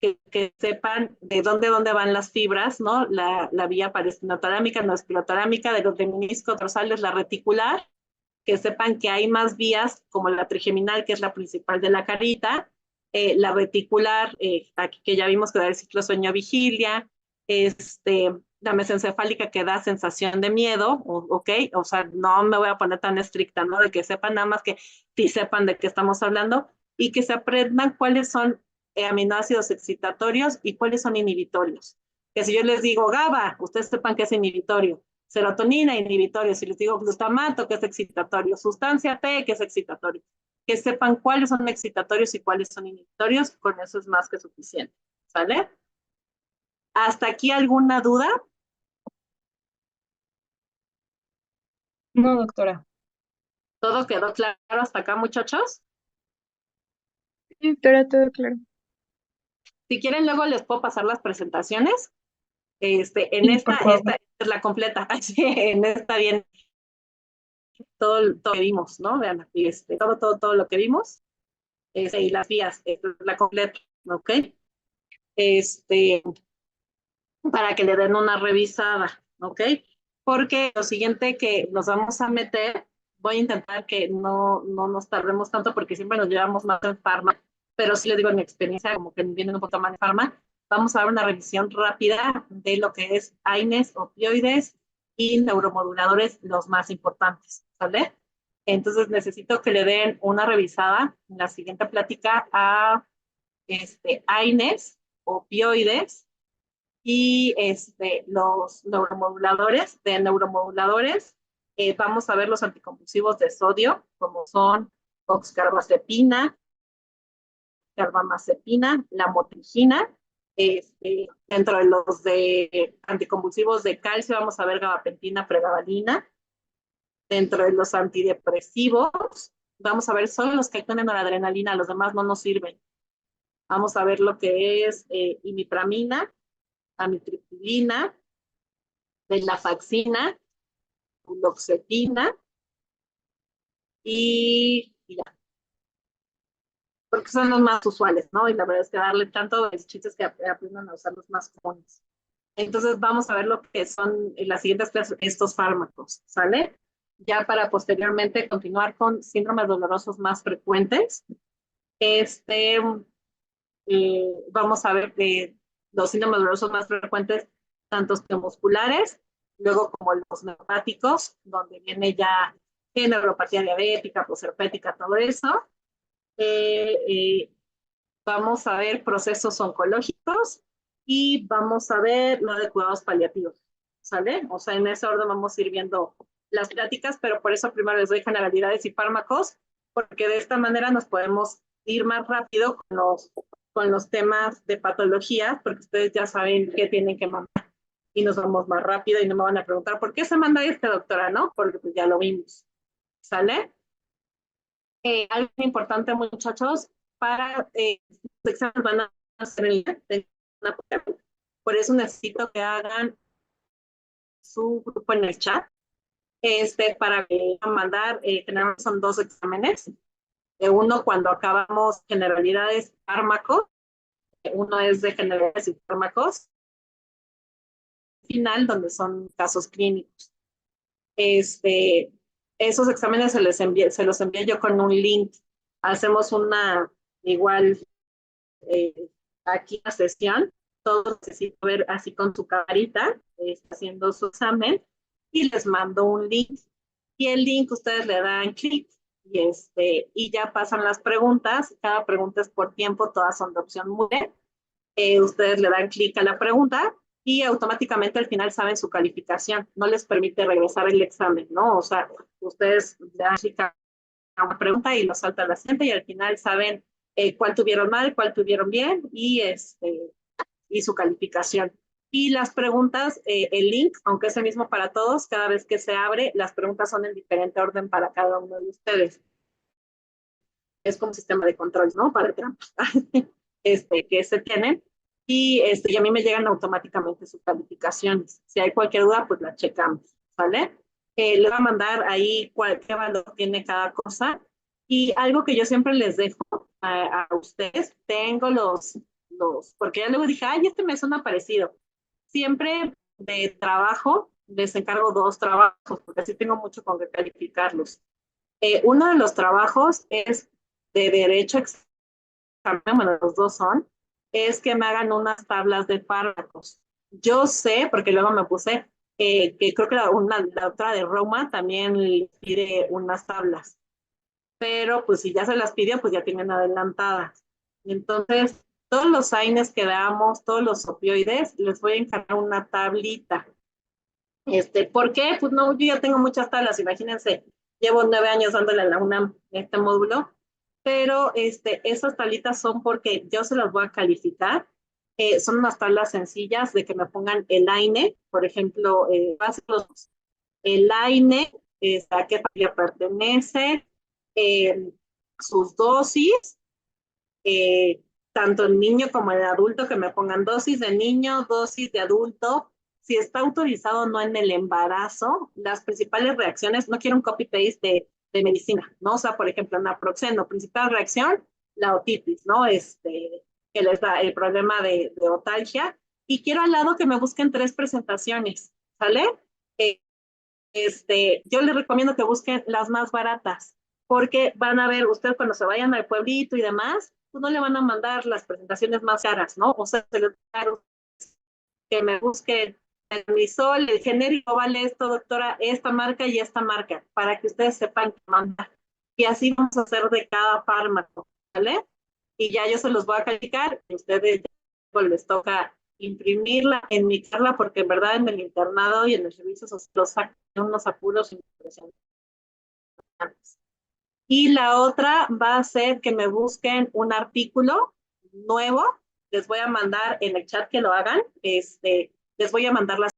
que sepan de dónde van las fibras, ¿no? La vía parastenotalámica, no esclerotalámica, de los de menisco dorsales, la reticular, que sepan que hay más vías, como la trigeminal, que es la principal de la carita, la reticular, aquí que ya vimos que da el ciclo sueño-vigilia, la mesencefálica, que da sensación de miedo, ¿ok? O sea, no me voy a poner tan estricta, ¿no? De que sepan nada más, que sí sepan de qué estamos hablando y que se aprendan cuáles son aminoácidos excitatorios y cuáles son inhibitorios. Que si yo les digo GABA, ustedes sepan que es inhibitorio. Serotonina, inhibitorio. Si les digo glutamato, que es excitatorio. Sustancia P, que es excitatorio. Que sepan cuáles son excitatorios y cuáles son inhibitorios. Con eso es más que suficiente. ¿Sale? ¿Hasta aquí alguna duda? No, doctora. ¿Todo quedó claro hasta acá, muchachos? Sí, doctora, todo claro. Si quieren, luego les puedo pasar las presentaciones. En Sí, esta por favor. es la completa. Así, en esta viene todo lo que vimos, ¿no? Vean, aquí, todo lo que vimos. Y las vías, la completa, ¿ok? Para que le den una revisada, ¿ok? Porque lo siguiente que nos vamos a meter, voy a intentar que no nos tardemos tanto, porque siempre nos llevamos más en farma, pero sí les digo, en mi experiencia, como que vienen un poco más en farma, vamos a dar una revisión rápida de lo que es AINES, opioides y neuromoduladores, los más importantes, ¿sale? Entonces necesito que le den una revisada en la siguiente plática a AINES, opioides y los neuromoduladores. De neuromoduladores, vamos a ver los anticonvulsivos de sodio, como son oxcarbazepina, carbamazepina, la motrigina. Dentro de los de anticonvulsivos de calcio, vamos a ver gabapentina, pregabalina. Dentro de los antidepresivos, vamos a ver solo los que actúan en noradrenalina, los demás no nos sirven. Vamos a ver lo que es imipramina, amitriptilina, venlafaxina, fluoxetina y ya, porque son los más usuales, ¿no? Y la verdad es que darle tanto el chiste es que aprendan a usar los más comunes. Entonces vamos a ver lo que son en las siguientes clases estos fármacos, ¿sale? Ya para posteriormente continuar con síndromes dolorosos más frecuentes. Vamos a ver que los síndromes dolorosos más frecuentes, tanto musculares, luego como los neuropáticos, donde viene ya neuropatía diabética, posherpética, todo eso. Vamos a ver procesos oncológicos y vamos a ver lo de cuidados paliativos, ¿sale? O sea, en ese orden vamos a ir viendo las pláticas, pero por eso primero les doy generalidades y fármacos, porque de esta manera nos podemos ir más rápido con los temas de patología, porque ustedes ya saben qué tienen que mandar y nos vamos más rápido y no me van a preguntar, ¿por qué se manda doctora? ¿No? Porque pues ya lo vimos, ¿sale? Algo importante, muchachos, para los exámenes van a hacer por eso necesito que hagan su grupo en el chat para mandar, tenemos son 2 exámenes, uno cuando acabamos generalidades fármacos, uno es de generalidades y fármacos, final donde son casos clínicos. Esos exámenes se los envié yo con un link. Hacemos una igual aquí la sesión. Todos necesito ver así con su camarita, haciendo su examen, y les mando un link. Y el link ustedes le dan clic y ya pasan las preguntas. Cada pregunta es por tiempo, todas son de opción MUDE. Ustedes le dan clic a la pregunta y automáticamente al final saben su calificación. No les permite regresar el examen, ¿no? O sea, ustedes le dan clic a una pregunta y lo salta la siguiente y al final saben cuál tuvieron mal, cuál tuvieron bien y su calificación. Y las preguntas, el link, aunque es el mismo para todos, cada vez que se abre, las preguntas son en diferente orden para cada uno de ustedes. Es como un sistema de control, ¿no? Para trampas que se tienen. Y a mí me llegan automáticamente sus calificaciones. Si hay cualquier duda, pues la checamos, ¿vale? Le voy a mandar ahí qué valor tiene cada cosa. Y algo que yo siempre les dejo a ustedes, tengo porque ya luego dije, ay, me suena parecido. Siempre de trabajo les encargo 2 trabajos, porque así tengo mucho con que calificarlos. Uno de los trabajos es de derecho examen, bueno, los 2 son, es que me hagan unas tablas de fármacos. Yo sé, porque luego me puse, que creo que la otra de Roma también le pide unas tablas, pero pues si ya se las pidió, pues ya tienen adelantadas. Entonces, todos los AINES que damos, todos los opioides, les voy a encargar una tablita. ¿Por qué? Pues no, yo ya tengo muchas tablas, imagínense, llevo 9 años dándole a la UNAM este módulo, pero esas tablitas son porque yo se las voy a calificar. Son unas tablas sencillas de que me pongan el AINE, por ejemplo, el AINE, a qué familia pertenece, sus dosis, tanto el niño como el adulto, que me pongan dosis de niño, dosis de adulto, si está autorizado o no en el embarazo, las principales reacciones, no quiero un copy-paste de medicina, ¿no? O sea, por ejemplo, naproxeno, principal reacción, la otitis, ¿no? Que les da el problema de otalgia. Y quiero al lado que me busquen 3 presentaciones, ¿sale? Yo les recomiendo que busquen las más baratas, porque van a ver, ustedes cuando se vayan al pueblito y demás, pues no le van a mandar las presentaciones más caras, ¿no? O sea, se les va que me busquen el Misol, el genérico vale esto, doctora, esta marca y esta marca, para que ustedes sepan qué mandar. Y así vamos a hacer de cada fármaco, ¿vale? Y ya yo se los voy a calificar, y ustedes ya les toca imprimirla, enmicarla, porque en verdad en el internado y en el servicio los sacan unos apuros impresionantes. Y la otra va a ser que me busquen un artículo nuevo. Les voy a mandar en el chat que lo hagan. Les voy a mandar las